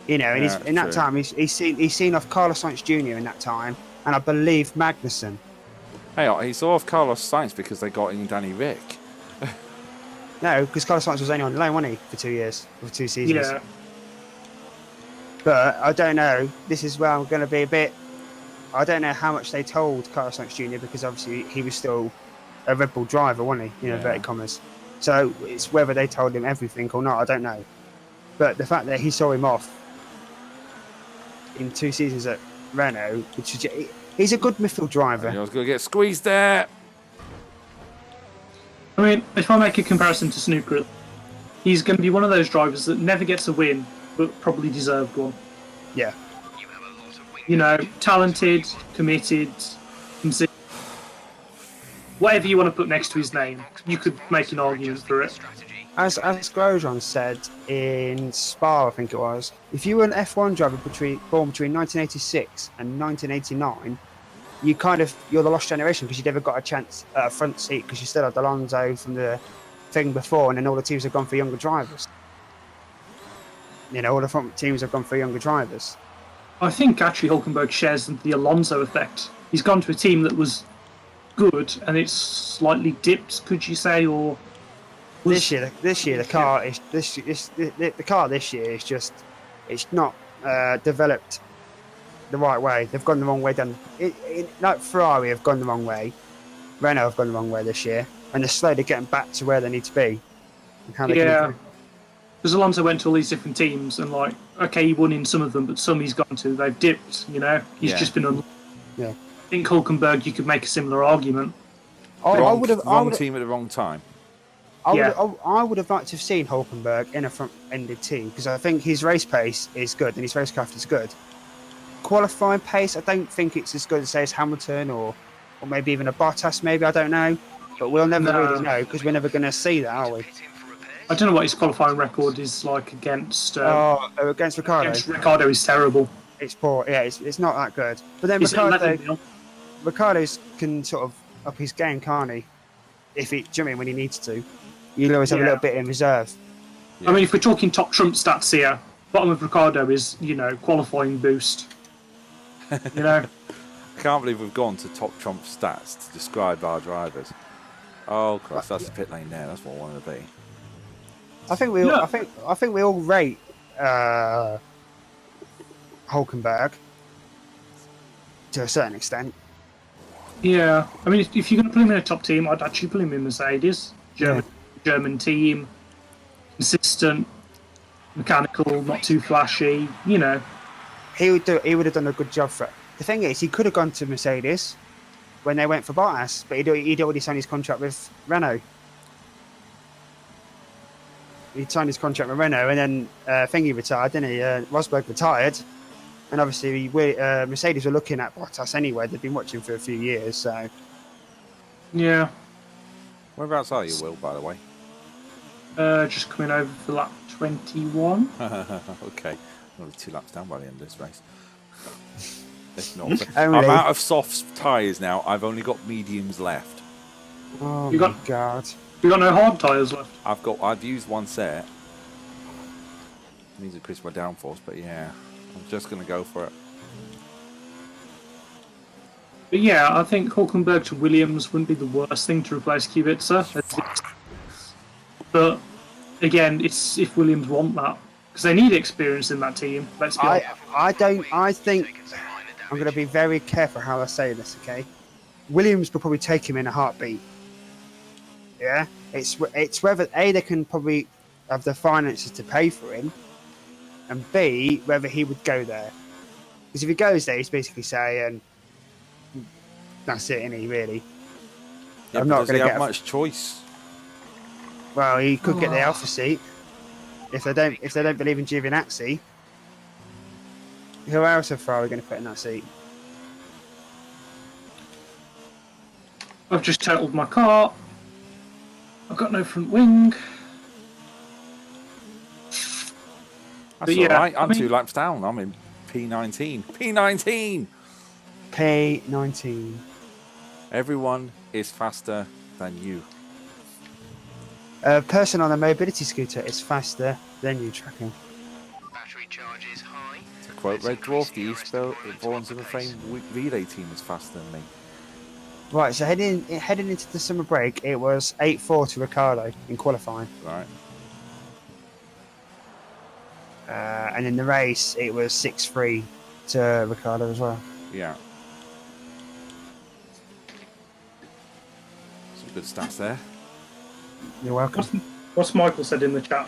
Speaker 2: And
Speaker 1: Yeah,
Speaker 2: in that
Speaker 1: true.
Speaker 2: time, he's seen off Carlos Sainz Jr. in that time, and I believe Magnussen.
Speaker 1: Hey, he saw off Carlos Sainz because they got in Danny Rick.
Speaker 2: No, because Carlos Sainz was only on loan, wasn't he, for 2 years, for 2 seasons?
Speaker 3: Yeah.
Speaker 2: But I don't know. This is where I'm going to be a bit. I don't know how much they told Carlos Sainz Jr. because obviously he was still a Red Bull driver, wasn't he?
Speaker 1: Yeah.
Speaker 2: Inverted commas. So it's whether they told him everything or not. I don't know. But the fact that he saw him off in 2 seasons at Renault, which is, he's a good midfield driver.
Speaker 1: I was going to get squeezed there.
Speaker 3: I mean, if I make a comparison to snooker, he's going to be one of those drivers that never gets a win, but probably deserved one.
Speaker 2: Yeah.
Speaker 3: You know, talented, committed, consistent. Whatever you want to put next to his name, you could make an argument for it.
Speaker 2: As Grosjean said in Spa, I think it was, if you were an F1 driver born between 1986 and 1989, you're the lost generation because you never got a chance at a front seat because you still had Alonso from the thing before, and then all the teams have gone for younger drivers. All the front teams have gone for younger drivers.
Speaker 3: I think actually Hulkenberg shares the Alonso effect. He's gone to a team that was good and it's slightly dipped, could you say, or
Speaker 2: this year the car is the car this year is just it's not developed the right way. They've gone the wrong way. Like Ferrari have gone the wrong way. Renault have gone the wrong way this year, and they're slowly getting back to where they need to be. And how they can improve.
Speaker 3: Because Alonso went to all these different teams, and he won in some of them, but some he's gone to, they've dipped. He's just been
Speaker 2: Yeah.
Speaker 3: I think Hulkenberg, you could make a similar argument.
Speaker 1: Wrong team at the wrong time.
Speaker 2: I would have liked to have seen Hulkenberg in a front-ended team because I think his race pace is good and his racecraft is good. Qualifying pace, I don't think it's as good as, say, as Hamilton or maybe even a Bottas, maybe, I don't know. But we'll never really know because we're never going to see that, are we?
Speaker 3: I don't know what his qualifying record is like against...
Speaker 2: against Ricciardo?
Speaker 3: Against Ricciardo is terrible.
Speaker 2: It's poor, yeah, it's not that good. But then Ricciardo can sort of up his game, can't he? When he needs to. You'll always have a little bit in reserve.
Speaker 3: Yeah. I mean, if we're talking top Trump stats here, bottom of Ricciardo is, qualifying boost.
Speaker 1: I can't believe we've gone to top Trump stats to describe our drivers. Oh, Christ, that's the pit lane there. That's what I wanted to be.
Speaker 2: I think we all rate Hulkenberg to a certain extent.
Speaker 3: Yeah, I mean, if you're going to put him in a top team, I'd actually put him in Mercedes. German team, consistent, mechanical, not too flashy.
Speaker 2: He would have done a good job for it. The thing is, he could have gone to Mercedes when they went for Bottas, but he'd already signed his contract with Renault. He'd signed his contract with Renault, and then Thingy retired, didn't he? Rosberg retired, and obviously Mercedes were looking at Bottas anyway. They'd been watching for a few years, so...
Speaker 3: Yeah.
Speaker 1: Whereabouts are you, Will, by the way?
Speaker 3: Just coming over for lap 21.
Speaker 1: Okay. Only 2 laps down by the end of this race. I'm out of soft tyres now. I've only got mediums left.
Speaker 2: Oh my God.
Speaker 3: You got no hard tyres left?
Speaker 1: I've used one set. Needs to increase my downforce, but yeah. I'm just going to go for it.
Speaker 3: But yeah, I think Hulkenberg to Williams wouldn't be the worst thing to replace Kubica. But again, it's if Williams want that. Because they need experience in that team. Let's be honest.
Speaker 2: I think I'm going to be very careful how I say this, okay? Williams will probably take him in a heartbeat. Yeah? It's whether, A, they can probably have the finances to pay for him, and B, whether he would go there. Because if he goes there, he's basically saying, that's it, isn't he, really?
Speaker 1: Yeah, I'm not going to get much choice.
Speaker 2: Well, he could get the Alpha seat. If they don't believe in Giovinazzi, who else are Ferrari going to put in that seat?
Speaker 3: I've just totaled my car. I've got no front wing.
Speaker 1: That's alright. I'm 2 laps down. I'm in P19. P19!
Speaker 2: P19.
Speaker 1: Everyone is faster than you.
Speaker 2: A person on a mobility scooter is faster than you, tracking.
Speaker 4: Battery charge is high.
Speaker 1: To quote Red Dwarf, the Eastbourne Zimmer Frame relay team is faster than me.
Speaker 2: Right, so heading into the summer break, it was 8-4 to Ricardo in qualifying.
Speaker 1: Right.
Speaker 2: And in the race, it was 6-3 to Ricardo as well.
Speaker 1: Yeah. Some good stats there.
Speaker 2: You're welcome.
Speaker 3: What's Michael said in the chat?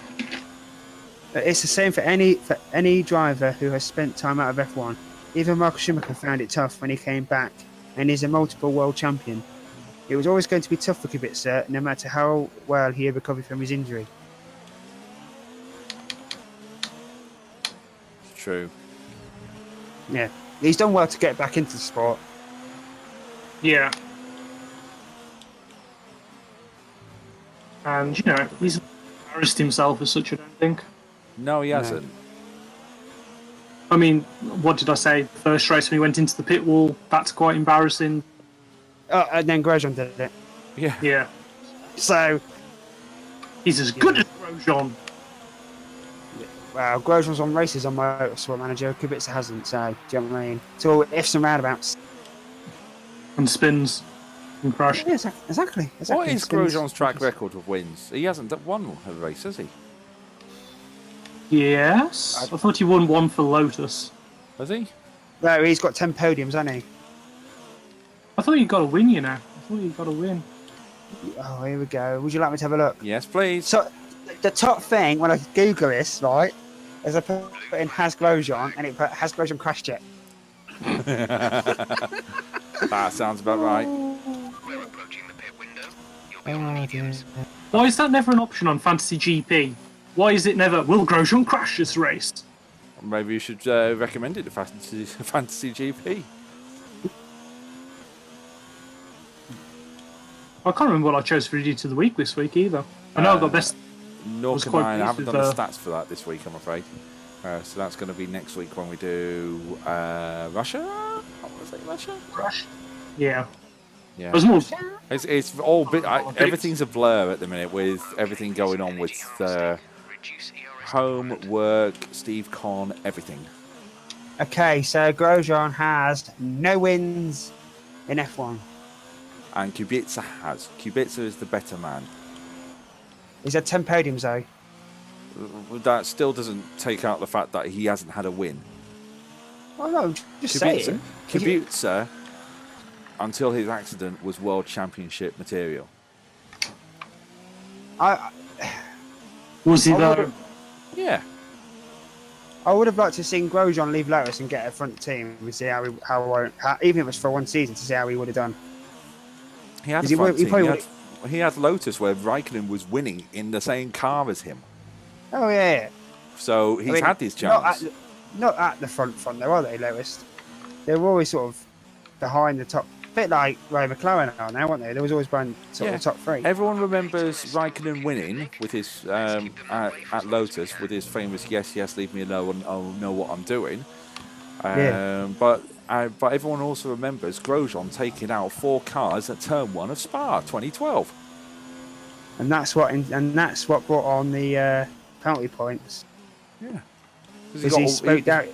Speaker 2: It's the same for any driver who has spent time out of F1. Even Michael Schumacher found it tough when he came back, and is a multiple world champion. It was always going to be tough for Kubica, no matter how well he had recovered from his injury.
Speaker 1: It's true.
Speaker 2: Yeah, he's done well to get back into the sport.
Speaker 3: Yeah. And, you know, he's embarrassed himself as such, I don't think.
Speaker 1: No, he hasn't.
Speaker 3: I mean, what did I say? First race when he went into the pit wall, that's quite embarrassing.
Speaker 2: Oh, and then Grosjean did it.
Speaker 1: Yeah.
Speaker 3: Yeah.
Speaker 2: So,
Speaker 3: He's as good as Grosjean.
Speaker 2: well, Grosjean's on races on Motorsport Manager. Kubica hasn't, so do you know what I mean? It's all ifs and roundabouts.
Speaker 3: And spins and crash.
Speaker 2: Yeah, exactly.
Speaker 1: What is
Speaker 2: Spins.
Speaker 1: Grosjean's track record with wins? He hasn't won a race, has he?
Speaker 3: Yes. I thought he won one for Lotus.
Speaker 1: Has he?
Speaker 2: No, he's got 10 podiums, hasn't he?
Speaker 3: I thought you got a win, you know. I thought you got a win.
Speaker 2: Oh, here we go. Would you like me to have a look?
Speaker 1: Yes, please.
Speaker 2: So, the top thing when I Google this, right, is I put in has Grosjean, and it put has Grosjean crashed yet.
Speaker 1: That sounds about right.
Speaker 4: We're approaching the pit window. You'll be on the mediums.
Speaker 3: Why is that never an option on Fantasy GP? Why is it never, will Grosjean crash this race?
Speaker 1: Maybe you should recommend it to Fantasy GP.
Speaker 3: I can't remember what I chose for Idiot of the Week this week either. I know I got best.
Speaker 1: Nor
Speaker 3: was
Speaker 1: can
Speaker 3: quite
Speaker 1: I. I haven't
Speaker 3: pleased
Speaker 1: done
Speaker 3: with,
Speaker 1: the stats for that this week, I'm afraid. So that's going to be next week when we do Russia. I want to say Russia.
Speaker 3: Crash? Yeah.
Speaker 1: Yeah.
Speaker 3: It was more.
Speaker 1: It's all bit. Everything's a blur at the minute with everything going on with
Speaker 4: Reduce ERS
Speaker 1: home, work, Steve Conn, everything.
Speaker 2: Okay, so Grosjean has no wins in F1.
Speaker 1: And Kubica has. Kubica is the better man.
Speaker 2: He's had 10 podiums, though.
Speaker 1: That still doesn't take out the fact that he hasn't had a win.
Speaker 2: Oh, no, just saying.
Speaker 1: Kubica, until his accident, was world championship material.
Speaker 3: Was he
Speaker 2: I
Speaker 3: though?
Speaker 2: would've-
Speaker 1: Yeah.
Speaker 2: I would have liked to see Grosjean leave Lotus and get a front team and see how even if it was for one season, to see how he would have done.
Speaker 1: He had
Speaker 2: Is
Speaker 1: a
Speaker 2: he-
Speaker 1: front
Speaker 2: he
Speaker 1: team.
Speaker 2: probably
Speaker 1: He had Lotus where Raikkonen was winning in the same car as him.
Speaker 2: Oh, yeah.
Speaker 1: So he's
Speaker 2: I mean,
Speaker 1: had his chance.
Speaker 2: Not at the front, though, are they, Lotus? They were always sort of behind the top. A bit like Ray McLaren are now, weren't they? They was always behind sort of the top three.
Speaker 1: Everyone remembers Raikkonen winning with his at Lotus with his famous "Yes, yes, leave me alone. I'll know what I'm doing." But everyone also remembers Grosjean taking out 4 cars at Turn 1 of Spa 2012.
Speaker 2: And that's what brought on the penalty points.
Speaker 1: Yeah.
Speaker 2: Because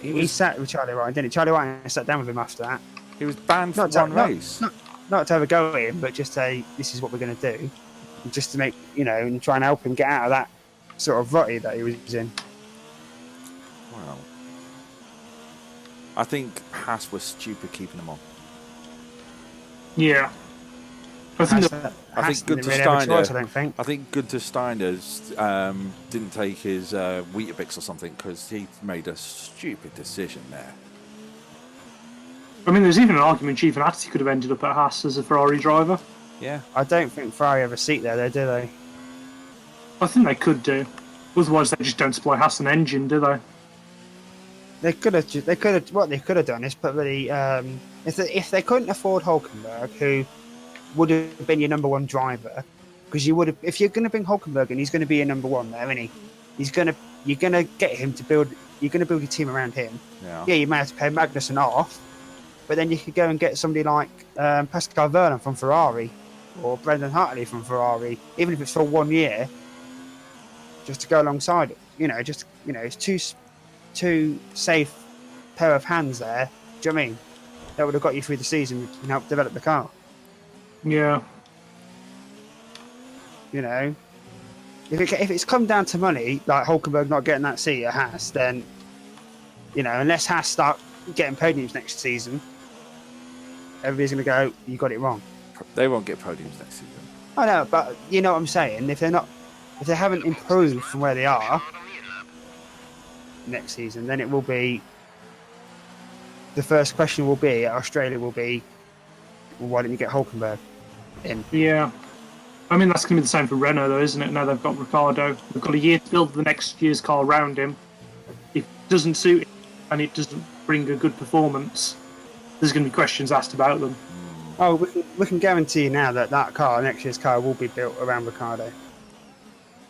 Speaker 2: he sat with Charlie White, didn't he? Charlie White sat down with him after that.
Speaker 1: He was banned for
Speaker 2: Not
Speaker 1: one race.
Speaker 2: Not to overgo him, but just say this is what we're going to do, just to make and try and help him get out of that sort of rutty that he was in.
Speaker 1: Wow. I think Haas was stupid keeping him on.
Speaker 3: Yeah. I think
Speaker 1: I think Gunther
Speaker 2: really have a
Speaker 1: Steiner.
Speaker 2: choice, I don't think.
Speaker 1: I think Gunther Steiner didn't take his Weetabix or something because he made a stupid decision there.
Speaker 3: I mean, there's even an argument Chief and Atty could have ended up at Haas as a Ferrari driver.
Speaker 1: Yeah.
Speaker 2: I don't think Ferrari have a seat there, though, do they?
Speaker 3: I think they could do. Otherwise, they just don't supply Haas an engine, do they?
Speaker 2: They could have. What they could have done is put really. If they couldn't afford Hulkenberg, who would have been your number one driver, because you would have. If you're going to bring Hulkenberg in, he's going to be your number one there, isn't he? You're going to get him to build. You're going to build your team around him.
Speaker 1: Yeah.
Speaker 2: You may have to pay Magnussen off, but then you could go and get somebody like Pascal Vernon from Ferrari, or Brendan Hartley from Ferrari, even if it's for 1 year, just to go alongside it. It's two safe pair of hands there. Do you know what I mean? That would have got you through the season and helped develop the car.
Speaker 3: Yeah.
Speaker 2: You know, if it's come down to money, like Hulkenberg not getting that seat at Haas, then unless Haas start getting podiums next season, everybody's going to go, "You got it wrong."
Speaker 1: They won't get podiums next season.
Speaker 2: I know, but you know what I'm saying. If they haven't improved from where they are next season, then it will be. The first question will be at Australia will be, well, why didn't you get Hulkenberg in?
Speaker 3: Yeah. I mean, that's going to be the same for Renault, though, isn't it? Now they've got Ricardo. They've got a year to build the next year's car around him. If it doesn't suit him and it doesn't bring a good performance, there's going to be questions asked about them.
Speaker 2: Oh, we can guarantee now that car, next year's car, will be built around Ricardo.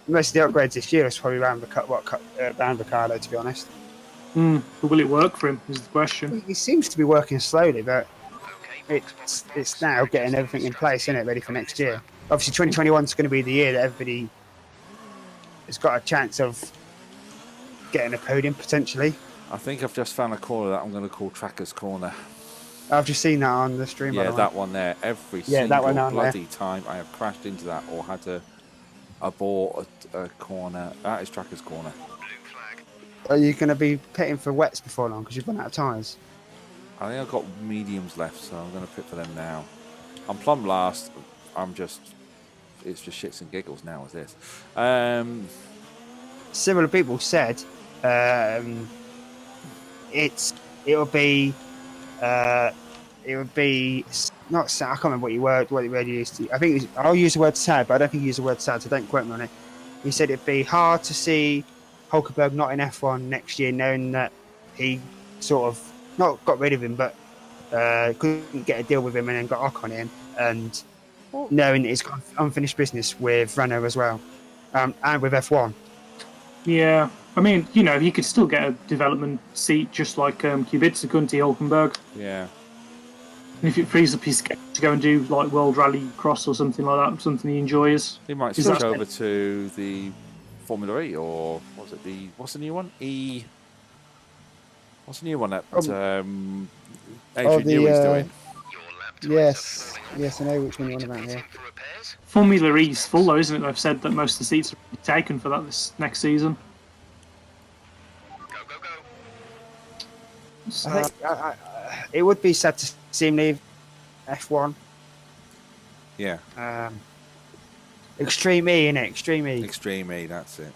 Speaker 2: Most of the upgrades this year is probably around Ricardo, to be honest.
Speaker 3: But will it work for him, is the question.
Speaker 2: He seems to be working slowly, but it's now getting everything in place, isn't it, ready for next year. Obviously, 2021 is going to be the year that everybody has got a chance of getting a podium, potentially.
Speaker 1: I think I've just found a corner that I'm going to call Tracker's Corner.
Speaker 2: I've just seen that on the stream.
Speaker 1: Yeah, that one there. Every single
Speaker 2: that one
Speaker 1: bloody time I have crashed into that or had to abort a corner. That is Tracker's Corner.
Speaker 2: Are you going to be pitting for wets before long because you've run out of tyres?
Speaker 1: I think I've got mediums left, so I'm going to pit for them now. I'm plumb last. It's just shits and giggles now with this.
Speaker 2: Similar people said it would be not sad. I can't remember what word you used to. I think I'll use the word sad, but I don't think you use the word sad, so don't quote me on it. He said it'd be hard to see Hulkenberg not in F1 next year, knowing that he sort of not got rid of him, but couldn't get a deal with him and then got Ocon in, and knowing it's got unfinished business with Renault as well, and with F1.
Speaker 3: Yeah. I mean, he could still get a development seat just like Kubica, couldn't he, Hulkenberg?
Speaker 1: Yeah.
Speaker 3: And if it frees up his schedule to go and do like World Rally Cross or something like that, something he enjoys.
Speaker 1: He might switch over to the Formula E, or what's the new one? What's the new one that Adrian Newey's doing?
Speaker 2: Yes, I know which one you're on about here.
Speaker 3: Formula E's full though, isn't it? They've said that most of the seats are taken for that this next season. So,
Speaker 2: I think it would be sad to see him leave F1.
Speaker 1: Yeah.
Speaker 2: Extreme E, innit? Extreme E.
Speaker 1: Extreme E, that's it.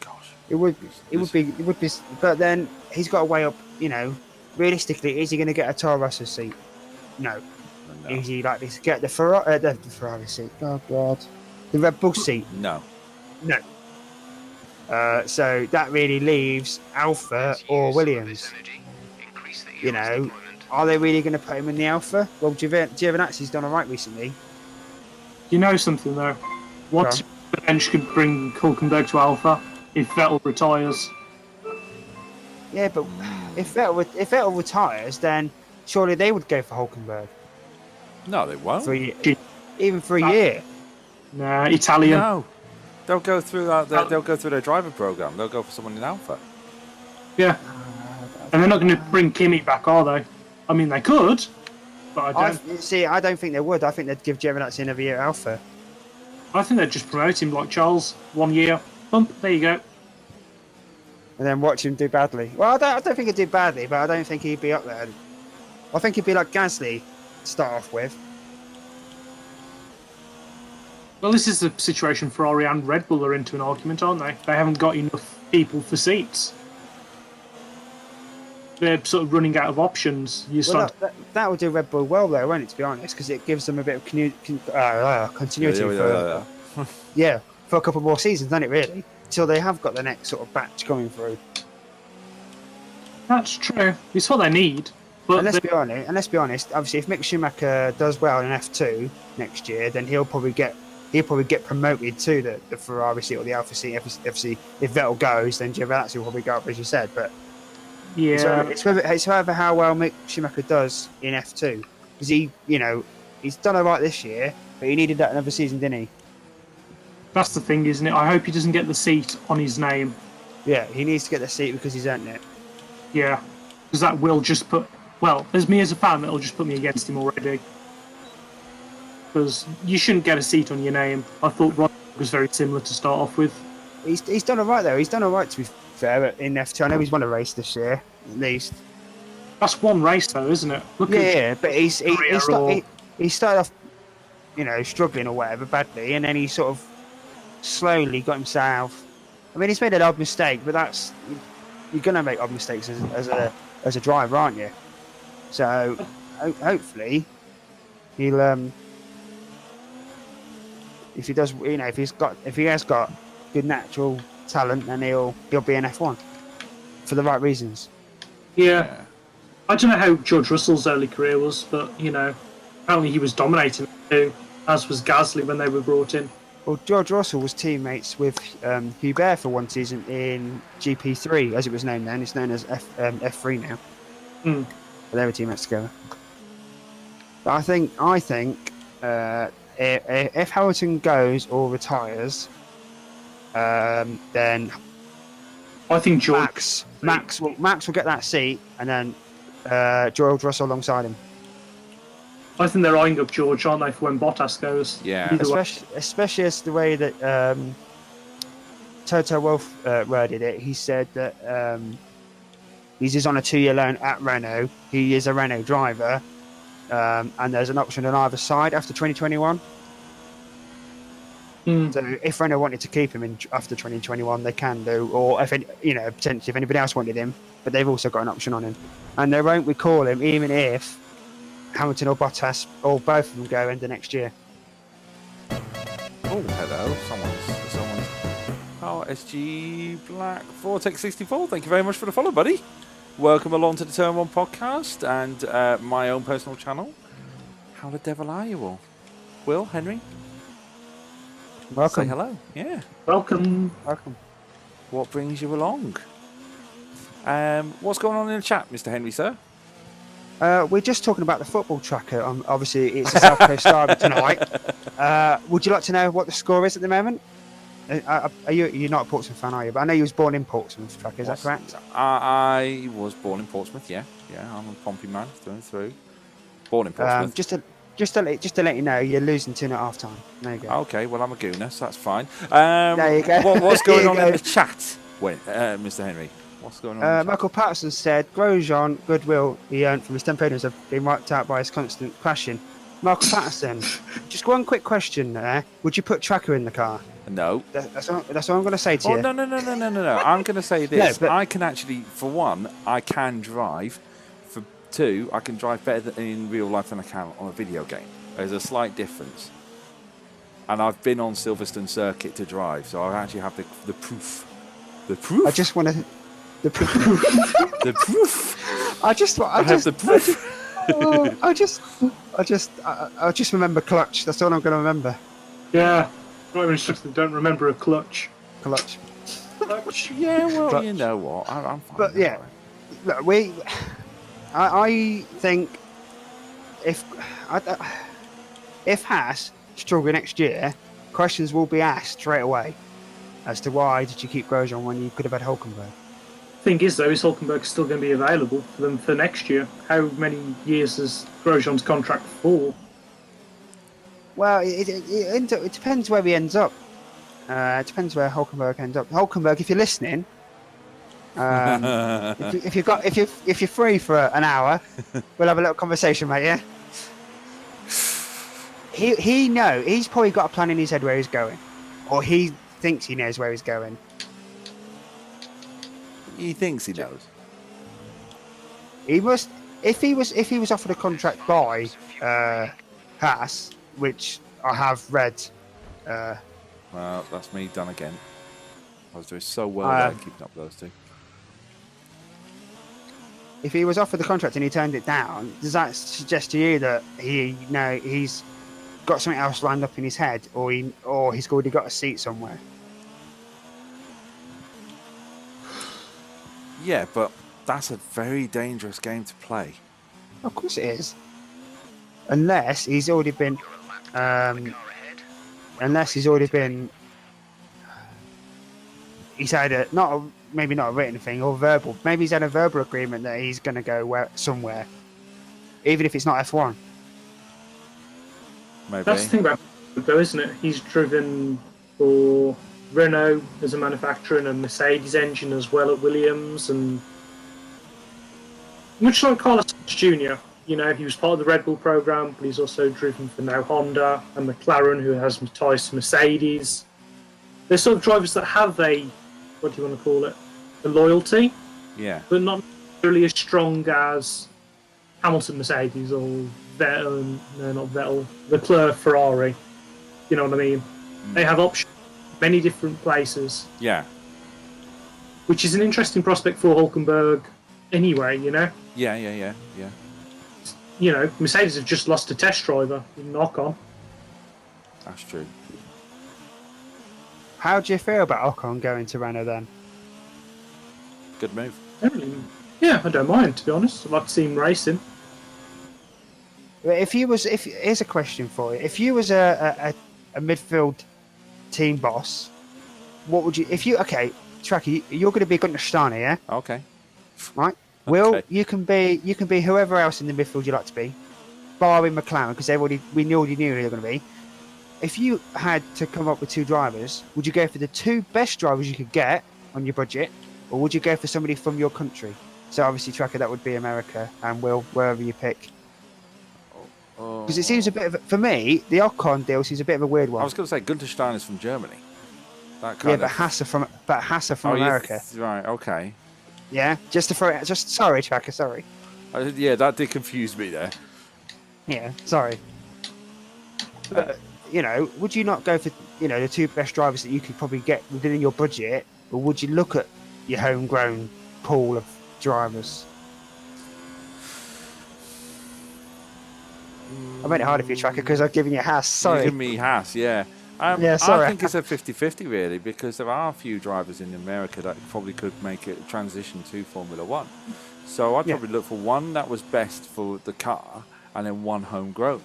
Speaker 1: Gosh.
Speaker 2: It would be. But then he's got to weigh up. Realistically, is he going to get a Toro Rosso seat? No. Is he likely to get the Ferrari seat? Oh God, the Red Bull seat?
Speaker 1: No.
Speaker 2: So that really leaves Alpha or Williams. Are they really going to put him in the Alpha? Well, Giovinazzi's done all right recently.
Speaker 3: You know something though? What bench could bring Hulkenberg to Alpha if Vettel retires?
Speaker 2: Yeah, but if Vettel retires, then surely they would go for Hulkenberg.
Speaker 1: No, they won't.
Speaker 2: Even for a year.
Speaker 3: Nah, Italian.
Speaker 1: No. They'll go through they'll go through their driver program. They'll go for someone in Alpha.
Speaker 3: Yeah. And they're not going to bring Kimi back, are they? I mean, they could, but I don't.
Speaker 2: I don't think they would. I think they'd give Giovinazzi another year at Alpha.
Speaker 3: I think they'd just promote him like Charles. 1 year. Bump, there you go.
Speaker 2: And then watch him do badly. Well, I don't think he'd do badly, but I don't think he'd be up there. I think he'd be like Gasly to start off with.
Speaker 3: Well, this is the situation Ferrari and Red Bull are into an argument, aren't they? They haven't got enough people for seats. They're sort of running out of options.
Speaker 2: That would do Red Bull well, though, won't it, to be honest? Because it gives them a bit of continuity for a couple more seasons, doesn't it, really? Till they have got the next sort of batch coming through.
Speaker 3: That's true. It's what they need. But
Speaker 2: and let's be honest. Obviously, if Mick Schumacher does well in F2 next year, then he'll probably get promoted to the Ferrari seat or the Alpha seat. If Vettel goes, then Giovinazzi will probably go up, as you said. But
Speaker 3: yeah,
Speaker 2: it's whether how well Mick Schumacher does in F2, because he's done alright this year, but he needed that another season, didn't he?
Speaker 3: That's the thing, isn't it? I hope he doesn't get the seat on his name.
Speaker 2: Yeah, he needs to get the seat because he's earned it.
Speaker 3: Yeah, because that will just put. Well, as a fan, that'll just put me against him already. because you shouldn't get a seat on your name. I thought Ron was very similar to start off with.
Speaker 2: He's done all right though. He's done all right, to be fair, in F2. I know he's won a race this year, at least.
Speaker 3: That's one race though, isn't it? Look at
Speaker 2: Yeah, but he
Speaker 3: or...
Speaker 2: started off, struggling or whatever badly, and then he sort of slowly got himself. I mean, he's made an odd mistake, but you're gonna make odd mistakes as a driver, aren't you? So hopefully he'll if he does, if he has got good natural talent, then he'll be an F1 for the right reasons.
Speaker 3: Yeah. I don't know how George Russell's early career was, but apparently he was dominating too, as was Gasly when they were brought in.
Speaker 2: Well, George Russell was teammates with Hubert for one season in GP3, as it was known then. It's known as F3 now.
Speaker 3: Mm.
Speaker 2: But they were teammates together. But I think if Hamilton goes or retires, then
Speaker 3: I think George
Speaker 2: Max will get that seat, and then George Russell alongside him.
Speaker 3: I think they're eyeing up George, aren't they, for when Bottas goes?
Speaker 1: Yeah.
Speaker 2: Especially as the way that Toto Wolff worded it. He said that he's just on a 2-year loan at Renault. He is a Renault driver, and there's an option on either side after 2021.
Speaker 3: Mm.
Speaker 2: So if Renault wanted to keep him in after 2021, they can do, or if potentially if anybody else wanted him, but they've also got an option on him, and they won't recall him even if Hamilton or Bottas or both of them go into next year.
Speaker 1: Oh, hello. Someone's. Oh, SG Black Vortex 64. Thank you very much for the follow, buddy. Welcome along to the Turn 1 podcast and my own personal channel. How the devil are you all? Will, Henry?
Speaker 2: Welcome.
Speaker 1: Say hello. Yeah.
Speaker 3: Welcome.
Speaker 1: What brings you along? What's going on in the chat, Mr. Henry, sir?
Speaker 2: We're just talking about the football tracker. Obviously, it's a South Coast derby tonight. Would you like to know what the score is at the moment? You're not a Portsmouth fan, are you? But I know you was born in Portsmouth, tracker. Is that correct?
Speaker 1: I was born in Portsmouth. Yeah. I'm a Pompey man through and through. Born in Portsmouth.
Speaker 2: Just to let you know, you're losing 2 at half time. There you go.
Speaker 1: Okay, well I'm a gooner, so that's fine.
Speaker 2: There you go.
Speaker 1: What's going on in the chat, Mr. Henry? What's going on?
Speaker 2: Michael Patterson said Grosjean goodwill he earned from his temperatures have been wiped out by his constant crashing. Michael Patterson, just one quick question there. Would you put tracker in the car?
Speaker 1: No.
Speaker 2: That's what I'm going to say to you.
Speaker 1: No. I'm going to say this.
Speaker 2: No, but...
Speaker 1: I can actually, for one, I can drive. For two, I can drive better in real life than I can on a video game. There's a slight difference. And I've been on Silverstone Circuit to drive, so I actually have the proof. The proof?
Speaker 2: I just want to... The proof.
Speaker 1: The proof.
Speaker 2: I have
Speaker 1: the proof.
Speaker 2: I just remember clutch. That's all I'm going to remember.
Speaker 3: Yeah. Driver instructors don't remember a clutch.
Speaker 2: Clutch.
Speaker 1: Yeah, well,
Speaker 2: clutch.
Speaker 1: You know what? I'm fine.
Speaker 2: But yeah, look, I think if Haas struggle next year, questions will be asked straight away as to why did you keep Grosjean when you could have had Hulkenberg.
Speaker 3: Thing is, though, is Hulkenberg still going to be available for them for next year? How many years is Grosjean's contract for?
Speaker 2: Well, it depends where he ends up. It depends where Hulkenberg ends up. Hulkenberg, if you're listening, if you're free for an hour, we'll have a little conversation, mate. Yeah. He's probably got a plan in his head where he's going, or he thinks he knows where he's going.
Speaker 1: He thinks he knows.
Speaker 2: He must. If he was offered a contract by Haas, which I have read.
Speaker 1: Well, that's me done again. I was doing so well there, keeping up those two.
Speaker 2: If he was offered the contract and he turned it down, does that suggest to you that he's got something else lined up in his head, or he's already got a seat somewhere?
Speaker 1: Yeah, but that's a very dangerous game to play.
Speaker 2: Of course it is. Unless he's already been... He's had maybe not a written thing or verbal. Maybe he's had a verbal agreement that he's going to go somewhere, even if it's not F1.
Speaker 1: maybe.
Speaker 3: That's the thing about him, though, isn't it? He's driven for Renault as a manufacturer and a Mercedes engine as well at Williams, and much like Carlos Jr. You know, he was part of the Red Bull program, but he's also driven for now Honda and McLaren, who has ties to Mercedes. They're sort of drivers that have a, what do you want to call it, a loyalty,
Speaker 1: Yeah.
Speaker 3: but not necessarily as strong as Hamilton Mercedes or Vettel, no, not Vettel, Leclerc Ferrari. You know what I mean? They have options many different places,
Speaker 1: Yeah.
Speaker 3: which is an interesting prospect for Hulkenberg anyway, you know?
Speaker 1: Yeah.
Speaker 3: You know, Mercedes have just lost a test driver in Ocon.
Speaker 1: That's true.
Speaker 2: How do you feel about Ocon going to Renault then?
Speaker 1: Good move.
Speaker 3: Yeah, I don't mind, to be honest. I'd like to see him racing.
Speaker 2: Here's a question for you: if you was a midfield team boss, what would you? Okay, Tracky, you're going to be Gunter Steiner, yeah?
Speaker 1: Okay.
Speaker 2: Right. Will,
Speaker 1: Okay.
Speaker 2: you can be whoever else in the midfield you like to be, barring McLaren, because we already knew who they were going to be. If you had to come up with two drivers, would you go for the two best drivers you could get on your budget, or would you go for somebody from your country? So obviously, Tracker, that would be America, and Will, wherever you pick. Because it seems a bit of, for me, the Ocon deal seems a bit of a weird one.
Speaker 1: I was going to say Gunter Stein is from Germany. That
Speaker 2: Yeah,
Speaker 1: kind
Speaker 2: but
Speaker 1: of.
Speaker 2: Hasse from America.
Speaker 1: Right. Okay.
Speaker 2: Yeah, just to throw it. Just sorry, Tracker. Sorry.
Speaker 1: Yeah, that did confuse me there.
Speaker 2: Yeah, sorry. But, you know, would you not go for the two best drivers that you could probably get within your budget, or would you look at your homegrown pool of drivers? I made it harder for you, Tracker, because I've given you Haas. Sorry.
Speaker 1: You give me Haas, yeah.
Speaker 2: Yeah, sorry.
Speaker 1: I think it's a 50-50 really, because there are a few drivers in America that probably could make it transition to Formula One. So I'd probably look for one that was best for the car, and then one homegrown.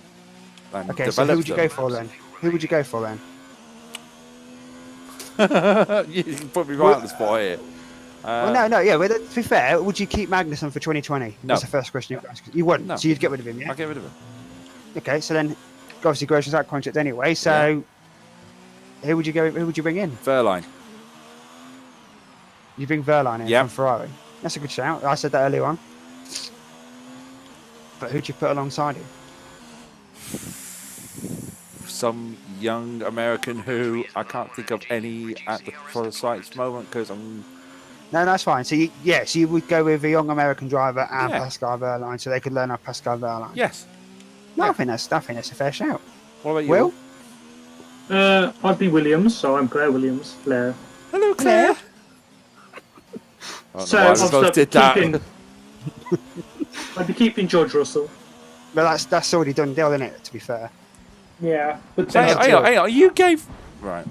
Speaker 1: And
Speaker 2: Okay, so who would you go for then? Who would you go for then?
Speaker 1: You can put me right on the spot here.
Speaker 2: Well, no, yeah. Well, to be fair, would you keep Magnussen for 2020?
Speaker 1: No.
Speaker 2: That's the first question you ask. You wouldn't.
Speaker 1: No.
Speaker 2: So you'd get rid of him, yeah?
Speaker 1: I'll get rid of him.
Speaker 2: Okay, so then obviously Grosjean's out contract anyway. So who would you go? Who would you bring in?
Speaker 1: Verline.
Speaker 2: You bring Verline in
Speaker 1: Yeah.
Speaker 2: from Ferrari. That's a good shout. I said that earlier on. But who'd you put alongside him?
Speaker 1: Some young American who I can't think of any at the precise moment because I'm.
Speaker 2: No, that's fine. So you would go with a young American driver and
Speaker 1: Yeah.
Speaker 2: Pascal Verline, so they could learn off Pascal Verline.
Speaker 1: Yes.
Speaker 2: No,
Speaker 1: Yeah.
Speaker 2: I think that's a fair shout.
Speaker 1: What about you?
Speaker 2: Will?
Speaker 3: I'd be Williams, so I'm Claire Williams. Claire.
Speaker 1: Hello, Claire.
Speaker 3: So I'd be keeping George Russell.
Speaker 2: But that's already done deal, isn't it? To be fair.
Speaker 3: Yeah, but
Speaker 1: Hang on, you gave right.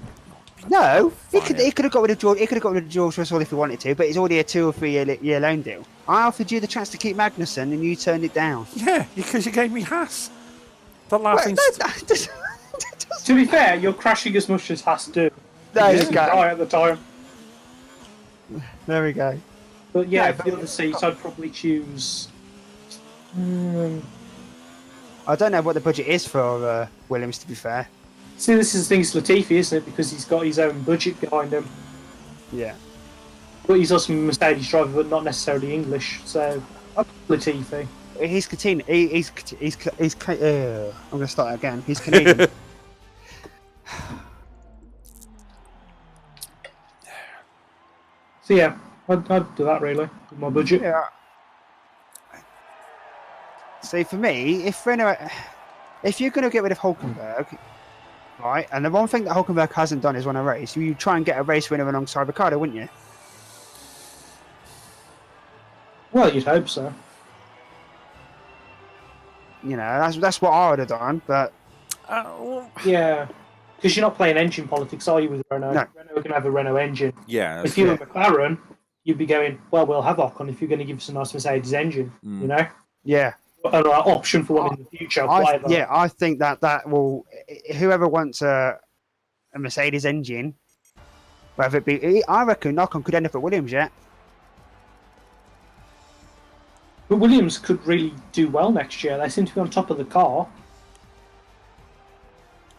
Speaker 2: No,
Speaker 1: Fine.
Speaker 2: he could have got rid of George. He could have got rid of George Russell if he wanted to, but it's already a 2 or 3 year loan deal. I offered you the chance to keep Magnussen, and you turned it down.
Speaker 1: Yeah, because you gave me Haas. The laughing.
Speaker 3: to be fair, you're crashing as much as Haas do.
Speaker 2: There
Speaker 3: He
Speaker 2: you
Speaker 3: didn't
Speaker 2: go.
Speaker 3: die at the time.
Speaker 2: There we go.
Speaker 3: But yeah,
Speaker 2: Yeah,
Speaker 3: for
Speaker 2: but-
Speaker 3: the other seats, I'd probably choose.
Speaker 2: I don't know what the budget is for Williams. To be fair.
Speaker 3: See, this is the thing, it's Latifi, isn't it? Because he's got his own budget behind him.
Speaker 2: Yeah.
Speaker 3: But he's also a Mercedes driver, but not necessarily English. So, I'd put Latifi.
Speaker 2: He's Canadian. I'm going to start again. He's Canadian.
Speaker 3: So yeah, I'd do that really with my budget.
Speaker 2: Yeah. See, for me, if you're going to get rid of Hulkenberg, right, and the one thing that Hulkenberg hasn't done is won a race, you try and get a race winner alongside Ricciardo, wouldn't you?
Speaker 3: Well, you'd hope so.
Speaker 2: You know, that's what I would have done, but
Speaker 3: Yeah, because you're not playing engine politics, are you, with Renault?
Speaker 2: No.
Speaker 3: Renault are going to have a Renault engine.
Speaker 1: Yeah.
Speaker 3: If you were McLaren, you'd be going, well, we'll have Ocon if you're going to give us a nice Mercedes engine, you know?
Speaker 2: yeah.
Speaker 3: An option for one in the future, whatever.
Speaker 2: I think that will, whoever wants a Mercedes engine, whether it be, I reckon Ocon could end up at Williams, yeah?
Speaker 3: But Williams could really do well next year. They seem to be on top of the car.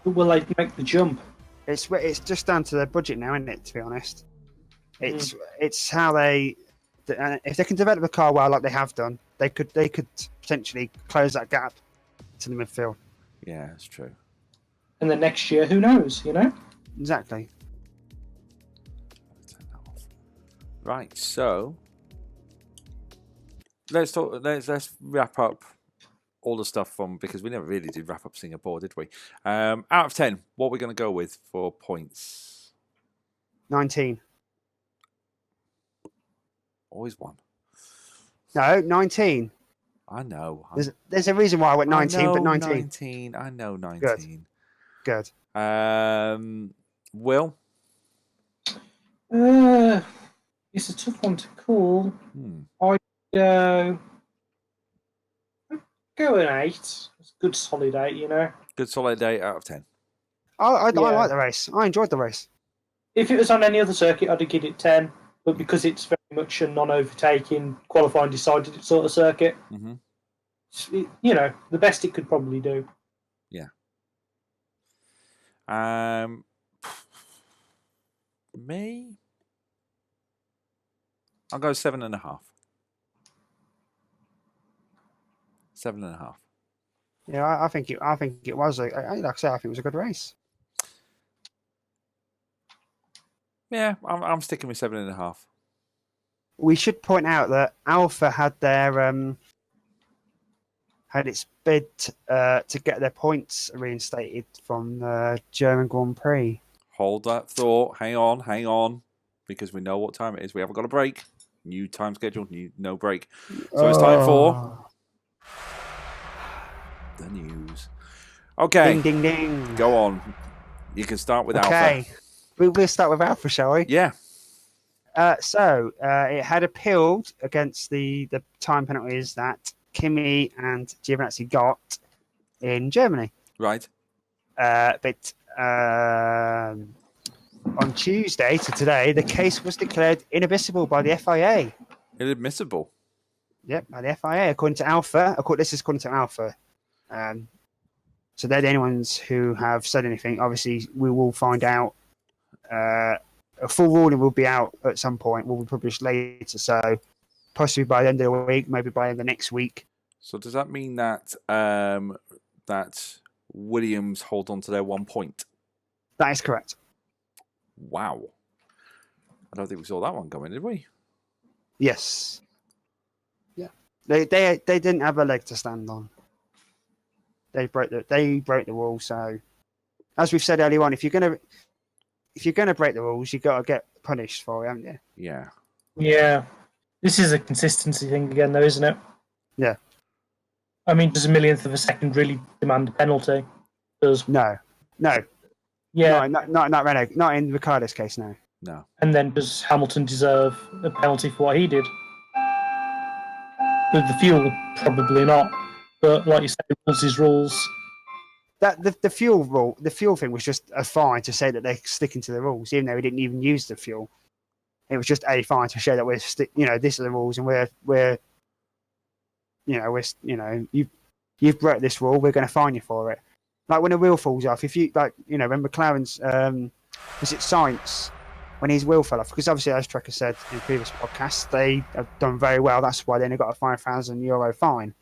Speaker 3: Will they make the jump?
Speaker 2: It's just down to their budget now, isn't it? To be honest, it's how they if they can develop the car well, like they have done, they could potentially close that gap to the midfield.
Speaker 1: Yeah, that's true.
Speaker 3: And then next year, who knows? You know.
Speaker 2: Exactly.
Speaker 1: Right, so let's wrap up all the stuff from, because we never really did wrap up Singapore, did we? Out of 10, what are we going to go with for points?
Speaker 2: 19.
Speaker 1: Always one.
Speaker 2: No, 19.
Speaker 1: I know.
Speaker 2: There's a reason why I went 19, but 19.
Speaker 1: 19. I know 19.
Speaker 2: Good.
Speaker 1: Will?
Speaker 3: It's a tough one to call.
Speaker 1: Hmm.
Speaker 3: Go an 8. It's a good solid 8, you know.
Speaker 1: Good solid 8 out of 10.
Speaker 2: I like the race. I enjoyed the race.
Speaker 3: If it was on any other circuit, I'd have given it 10. But because it's very much a non-overtaking, qualifying decided sort of circuit, you know, the best it could probably do.
Speaker 1: Yeah. Me? I'll go 7.5. 7.5.
Speaker 2: Yeah, I think it was. Like I say, I think it was a good race.
Speaker 1: Yeah, I'm sticking with 7.5.
Speaker 2: We should point out that Alpha had their had its bid to get their points reinstated from the German Grand Prix.
Speaker 1: Hold that thought. Hang on, because we know what time it is. We haven't got a break. New time schedule, no break. So it's time for the news. Okay.
Speaker 2: Ding, ding, ding.
Speaker 1: Go on. You can start with Alpha.
Speaker 2: Okay. We'll start with Alpha, shall we?
Speaker 1: Yeah.
Speaker 2: So it had appealed against the time penalties that Kimi and Giovinazzi got in Germany.
Speaker 1: Right.
Speaker 2: But on Tuesday to today, the case was declared inadmissible by the FIA.
Speaker 1: Inadmissible?
Speaker 2: Yep, by the FIA, according to Alpha. This is according to Alpha. So they're the only ones who have said anything. Obviously, we will find out. A full ruling will be out at some point. Will be published later. So possibly by the end of the week, maybe by the next week.
Speaker 1: So does that mean that that Williams hold on to their 1 point?
Speaker 2: That is correct.
Speaker 1: Wow. I don't think we saw that one coming, did we?
Speaker 2: Yes. Yeah. They didn't have a leg to stand on. They broke the rule. So, as we've said earlier on, if you're gonna break the rules, you've got to get punished for it, haven't you?
Speaker 1: Yeah.
Speaker 3: Yeah. This is a consistency thing again, though, isn't it?
Speaker 2: Yeah.
Speaker 3: I mean, does a millionth of a second really demand a penalty?
Speaker 2: No.
Speaker 3: Yeah.
Speaker 2: Not in Ricciardo's case, no.
Speaker 1: No.
Speaker 3: And then does Hamilton deserve a penalty for what he did? With the fuel, probably not. But like you say, rules is rules.
Speaker 2: That the fuel thing was just a fine to say that they're sticking to the rules, even though we didn't even use the fuel. It was just a fine to show that this are the rules, and you've broke this rule, we're going to fine you for it. Like when a wheel falls off, if you when McLaren's was it Sainz when his wheel fell off, because obviously as Trekker said in previous podcasts, they have done very well. That's why they only got a €5,000 fine.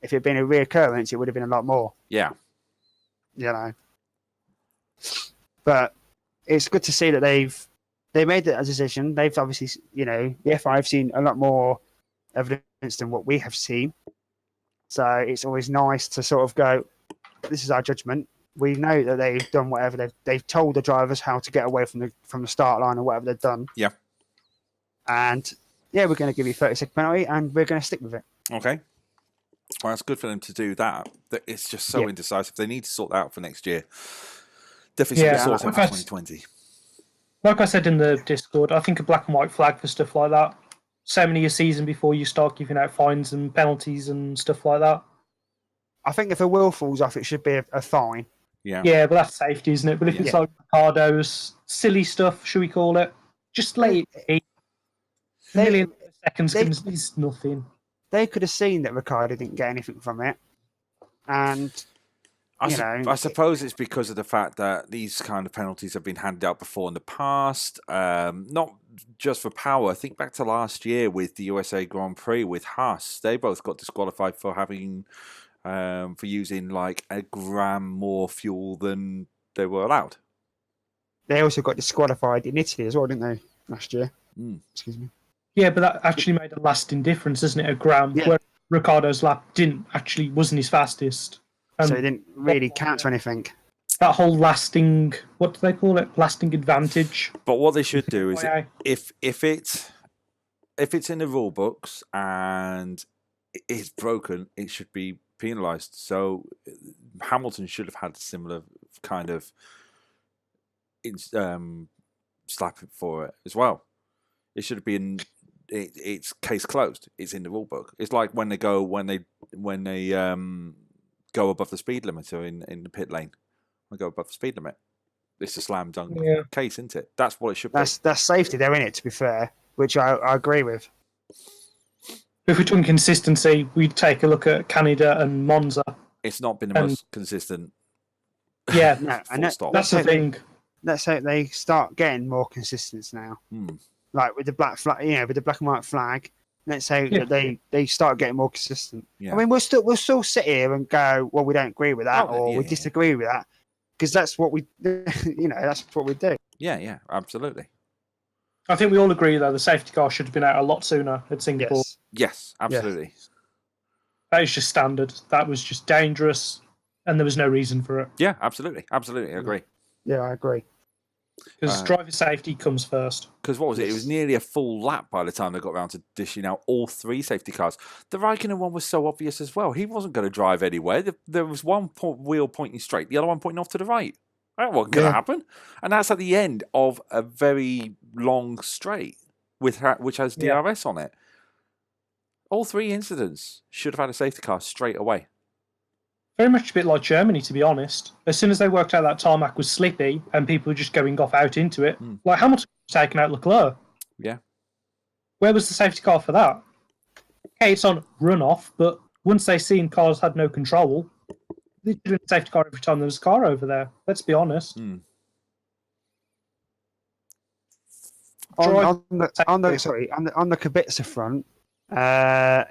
Speaker 2: If it had been a reoccurrence, it would have been a lot more.
Speaker 1: Yeah.
Speaker 2: But it's good to see that they made that decision. They've obviously, the FIA have seen a lot more evidence than what we have seen. So it's always nice to sort of go, this is our judgment. We know that they've done whatever they've told the drivers how to get away from the start line or whatever they've done.
Speaker 1: Yeah.
Speaker 2: And we're going to give you a 30-second penalty, and we're going to stick with it.
Speaker 1: Okay. Well, it's good for them to do that. It's just so indecisive. They need to sort that out for next year. Definitely sort it out for 2020.
Speaker 3: Like I said in the Discord, I think a black and white flag for stuff like that. So many a season before you start giving out fines and penalties and stuff like that.
Speaker 2: I think if a wheel falls off, it should be a fine.
Speaker 1: Yeah.
Speaker 3: Yeah, but that's safety, isn't it? But if it's like Ricardo's silly stuff, should we call it? Just let it be. A million seconds is nothing.
Speaker 2: They could have seen that Ricardo didn't get anything from it, and
Speaker 1: I suppose it's because of the fact that these kind of penalties have been handed out before in the past, not just for power. Think back to last year with the USA Grand Prix with Haas. They both got disqualified for having for using like a gram more fuel than they were allowed.
Speaker 2: They also got disqualified in Italy as well, didn't they, last year? Excuse me.
Speaker 3: Yeah, but that actually made a lasting difference, isn't it? A gram,
Speaker 2: Yeah.
Speaker 3: where Ricardo's lap wasn't his fastest.
Speaker 2: So it didn't really count for anything.
Speaker 3: That whole lasting, what do they call it? Lasting advantage.
Speaker 1: But what they should do is,
Speaker 3: FYI.
Speaker 1: if it's in the rule books and it's broken, it should be penalised. So Hamilton should have had a similar kind of slap for it as well. It should have been. It's case closed. It's in the rule book. It's like when they go above the speed limiter in the pit lane. They go above the speed limit. It's a slam dunk case, isn't it? That's what it should be.
Speaker 2: That's safety there, isn't it, to be fair, which I agree with.
Speaker 3: If we're talking consistency, we'd take a look at Canada and Monza.
Speaker 1: It's not been the most consistent.
Speaker 3: Yeah,
Speaker 2: No,
Speaker 1: full stop.
Speaker 3: that's the thing.
Speaker 2: Let's hope they start getting more consistent now. Like with the black flag, with the black and white flag. Let's say that they start getting more consistent.
Speaker 1: Yeah.
Speaker 2: I mean, we'll still sit here and go, well, we don't agree with that, we disagree with that, because that's what we, that's what we do.
Speaker 1: Yeah, absolutely.
Speaker 3: I think we all agree, though, the safety car should have been out a lot sooner at Singapore.
Speaker 1: Yes, absolutely.
Speaker 3: That is just standard. That was just dangerous, and there was no reason for it.
Speaker 1: Yeah, absolutely, I agree.
Speaker 2: Yeah, I agree.
Speaker 3: Because driver safety comes first.
Speaker 1: Because what was it? It was nearly a full lap by the time they got around to dishing out all three safety cars. The Raikkonen one was so obvious as well. He wasn't going to drive anywhere. There was one wheel pointing straight, the other one pointing off to the right. That wasn't going to happen. And that's at the end of a very long straight which has DRS on it. All three incidents should have had a safety car straight away.
Speaker 3: Very much a bit like Germany, to be honest. As soon as they worked out that tarmac was slippy and people were just going off out into it, like Hamilton was taking out Leclerc.
Speaker 1: Yeah.
Speaker 3: Where was the safety car for that? Okay, it's on runoff, but once they seen cars had no control, they should have a safety car every time there was a car over there. Let's be honest.
Speaker 2: On the Kubica front,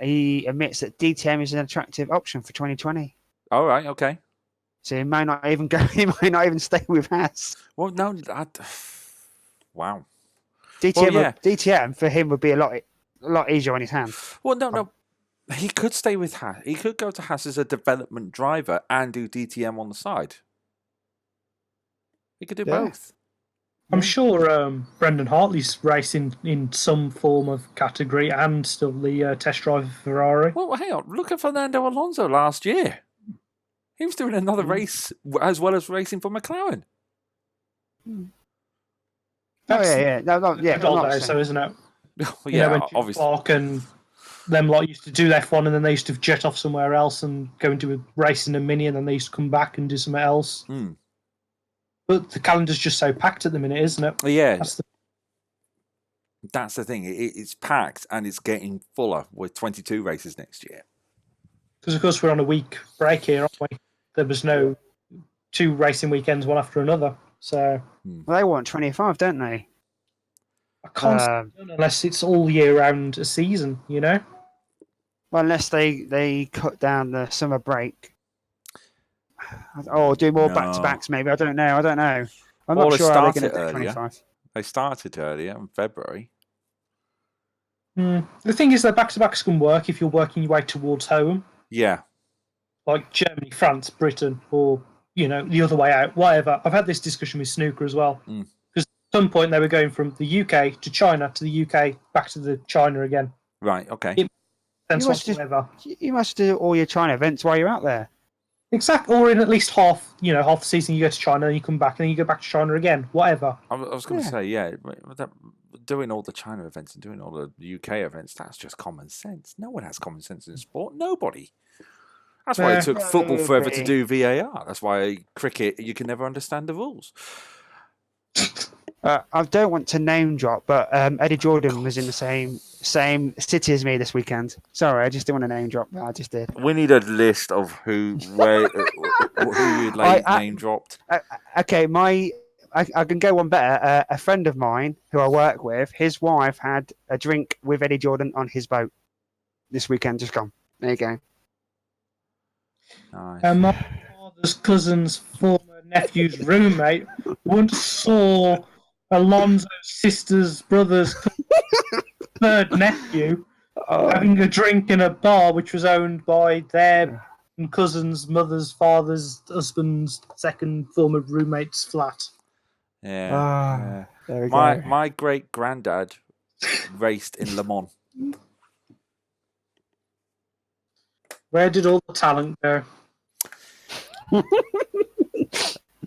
Speaker 2: he admits that DTM is an attractive option for 2020.
Speaker 1: All right, okay.
Speaker 2: So he might not even go. He might not even stay with Haas.
Speaker 1: Well, no, wow.
Speaker 2: DTM for him would be a lot easier on his hands.
Speaker 1: Well, no. He could stay with Haas. He could go to Haas as a development driver and do DTM on the side. He could do both.
Speaker 3: I'm sure Brendan Hartley's racing in some form of category and still the test driver for Ferrari.
Speaker 1: Well, hang on. Look at Fernando Alonso last year. He was doing another race as well as racing for McLaren.
Speaker 3: So isn't it?
Speaker 1: When obviously.
Speaker 3: Clark and them used to do F1 and then they used to jet off somewhere else and go into a race in a Mini and then they used to come back and do something else. But the calendar's just so packed at the minute, isn't it?
Speaker 1: Yeah. That's the thing. It's packed and it's getting fuller with 22 races next year.
Speaker 3: Because, of course, we're on a week break here, aren't we? There was no 2 racing weekends, one after another. So
Speaker 2: they want 25, don't they?
Speaker 3: I can't unless it's all year round a season, Well,
Speaker 2: unless they cut down the summer break. Or do more back-to-backs, maybe. I don't know. I'm not sure how they're going to do 25.
Speaker 1: They started earlier in February.
Speaker 3: The thing is that back-to-backs can work if you're working your way towards home.
Speaker 1: Yeah.
Speaker 3: Like Germany, France, Britain, or, the other way out, whatever. I've had this discussion with Snooker as well. Because at some point they were going from the UK to China to the UK back to the China again.
Speaker 1: Right, okay.
Speaker 2: You must do all your China events while you're out there.
Speaker 3: Exactly, or in at least half the season you go to China, then you come back, and then you go back to China again, whatever.
Speaker 1: I was going to say, doing all the China events and doing all the UK events, that's just common sense. No one has common sense in sport. Nobody. That's why it took football forever to do VAR. That's why cricket, you can never understand the rules.
Speaker 2: I don't want to name drop, but Eddie Jordan was in the same city as me this weekend. Sorry, I just didn't want to name drop, but I just did.
Speaker 1: We need a list of where Or who you'd name dropped.
Speaker 2: Okay, I can go one better. A friend of mine who I work with, his wife had a drink with Eddie Jordan on his boat this weekend. Just gone. There you go.
Speaker 1: Nice.
Speaker 3: And my father's cousin's former nephew's roommate once saw Alonso's sister's brother's third nephew having a drink in a bar which was owned by their cousin's mother's father's husband's second former roommate's flat.
Speaker 1: Yeah.
Speaker 2: There we go.
Speaker 1: My great granddad raced in Le Mans.
Speaker 3: Where did all the talent go?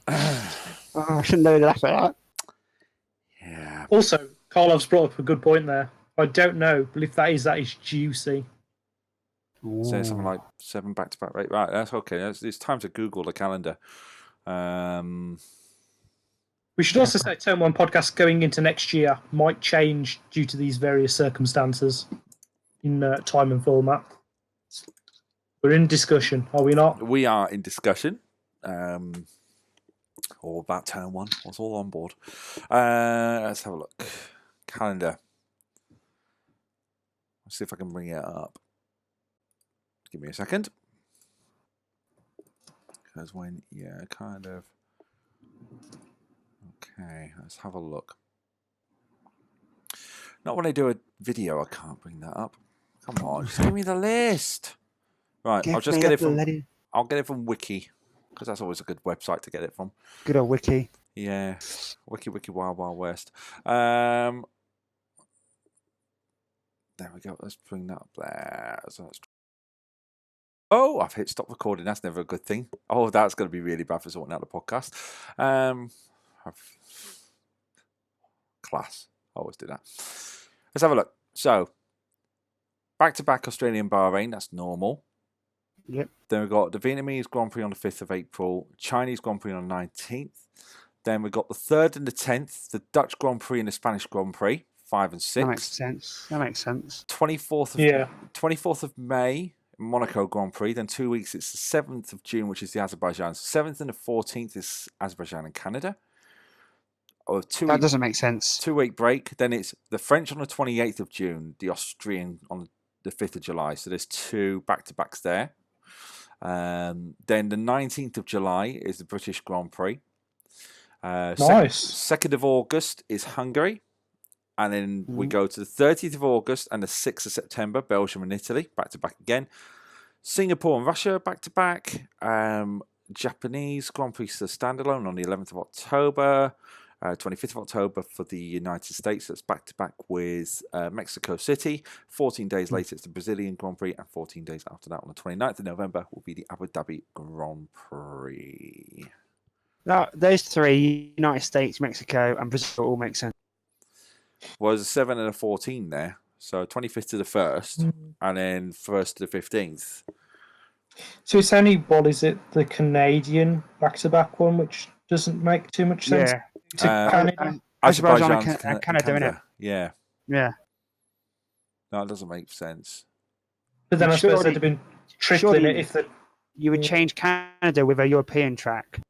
Speaker 2: I shouldn't know that for that.
Speaker 1: Yeah.
Speaker 3: Also, Karlov's brought up a good point there. I don't know, but if that is juicy.
Speaker 1: So something like 7 back-to-back. Right, that's okay. It's time to Google the calendar.
Speaker 3: We should also say Turn 1 podcast going into next year might change due to these various circumstances in time and format. We're in discussion, are we not?
Speaker 1: We are in discussion. All about Turn 1. I was all on board. Let's have a look. Calendar. Let's see if I can bring it up. Give me a second. Because kind of. Okay, let's have a look. Not when I do a video, I can't bring that up. Come on, just give me the list. Right, I'll just get it from. I'll get it from Wiki, because that's always a good website to get it from.
Speaker 2: Good old Wiki.
Speaker 1: Yeah, Wiki Wild Wild West. There we go. Let's bring that up there. Oh, I've hit stop recording. That's never a good thing. Oh, that's going to be really bad for sorting out the podcast. Class. I always do that. Let's have a look. So, back-to-back Australian Bahrain. That's normal.
Speaker 2: Yep.
Speaker 1: Then we've got the Vietnamese Grand Prix on the 5th of April. Chinese Grand Prix on the 19th. Then we've got the 3rd and the 10th. The Dutch Grand Prix and the Spanish Grand Prix. 5 and 6.
Speaker 2: That makes sense.
Speaker 1: 24th of May. Monaco Grand Prix. Then 2 weeks, it's the 7th of June, which is the Azerbaijan. 7th and the 14th is Azerbaijan and Canada.
Speaker 2: That doesn't make sense.
Speaker 1: 2 week break. Then it's the French on the 28th of June, the Austrian on the 5th of July. So there's 2 back-to-backs there. Then the 19th of July is the British Grand Prix.
Speaker 3: Nice.
Speaker 1: 2nd of August is Hungary. And then we go to the 30th of August and the 6th of September, Belgium and Italy, back-to-back again. Singapore and Russia, back-to-back. Japanese Grand Prix standalone on the 11th of October. 25th of October for the United States. That's back-to-back with Mexico City. 14 days later, it's the Brazilian Grand Prix. And 14 days after that, on the 29th of November, will be the Abu Dhabi Grand Prix.
Speaker 2: Those 3, United States, Mexico, and Brazil, all make sense.
Speaker 1: Well, there's a 7 and a 14 there. So 25th to the 1st, and then 1st to the 15th.
Speaker 3: So it's only, the Canadian back-to-back one, which doesn't make too much sense.
Speaker 2: Yeah.
Speaker 3: To Canada.
Speaker 1: Azerbaijan
Speaker 2: and Canada, innit?
Speaker 1: Yeah.
Speaker 2: Yeah.
Speaker 1: No, it doesn't make sense.
Speaker 3: But then I suppose they'd have been tripling it if
Speaker 2: you would change Canada with a European track.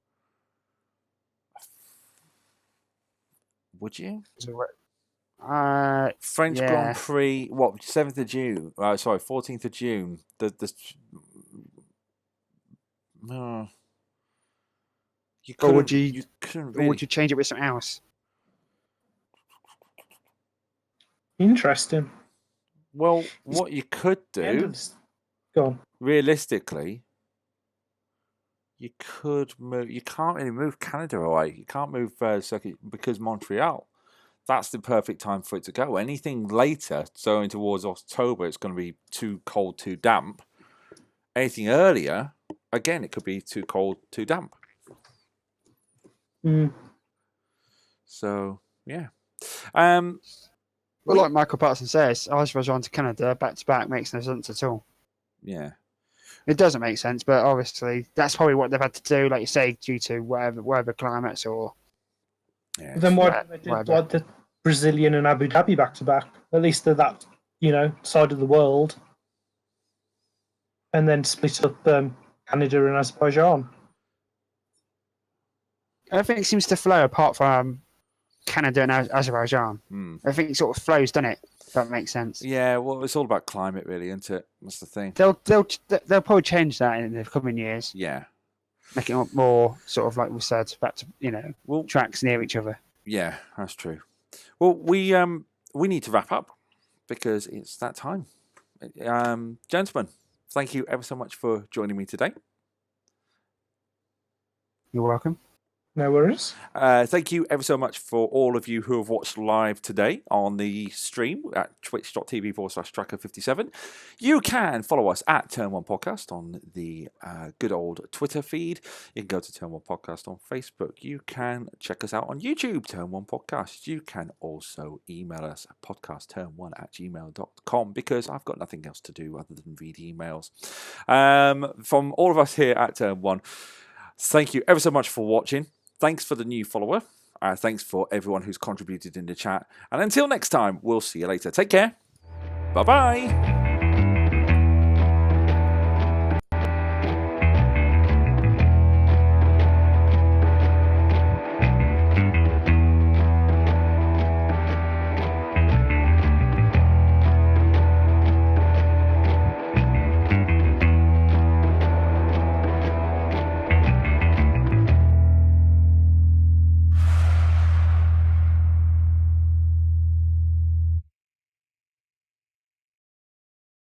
Speaker 1: Would you?
Speaker 2: French
Speaker 1: Grand Prix, 7th of June? 14th of June. You couldn't, you couldn't really.
Speaker 2: Or would you change it with something else?
Speaker 3: Interesting.
Speaker 1: Well, what you could do,
Speaker 3: go on.
Speaker 1: Realistically, you could move. You can't really move Canada away. You can't move circuit because Montreal. That's the perfect time for it to go. Anything later, so towards October, it's going to be too cold, too damp. Anything earlier, again, it could be too cold, too damp. So, yeah.
Speaker 2: Well, like Michael Patterson says, Azerbaijan to Canada back-to-back makes no sense at all.
Speaker 1: Yeah.
Speaker 2: It doesn't make sense, but obviously that's probably what they've had to do, like you say, due to whatever climates or...
Speaker 1: Yeah,
Speaker 3: then why don't they do like the Brazilian and Abu Dhabi back-to-back? At least they're that, side of the world. And then split up Canada and Azerbaijan.
Speaker 2: everything seems to flow apart from Canada and Azerbaijan. Everything sort of flows, doesn't it? If that makes sense.
Speaker 1: Yeah, well, it's all about climate, really, isn't it? That's the thing.
Speaker 2: They'll probably change that in the coming years.
Speaker 1: Yeah.
Speaker 2: Make it more sort of like we said, back to
Speaker 1: Well,
Speaker 2: tracks near each other.
Speaker 1: yeah, that's true. Well, we need to wrap up because it's that time. Gentlemen, thank you ever so much for joining me today.
Speaker 2: You're welcome.
Speaker 3: No worries.
Speaker 1: Thank you ever so much for all of you who have watched live today on the stream at twitch.tv/Tracker57. You can follow us at Turn One Podcast on the good old Twitter feed. You can go to Turn One Podcast on Facebook. You can check us out on YouTube, Turn One Podcast. You can also email us at podcastturn1@gmail.com because I've got nothing else to do other than read emails. From all of us here at Turn One, thank you ever so much for watching. Thanks for the new follower. Thanks for everyone who's contributed in the chat. And until next time, we'll see you later. Take care. Bye-bye.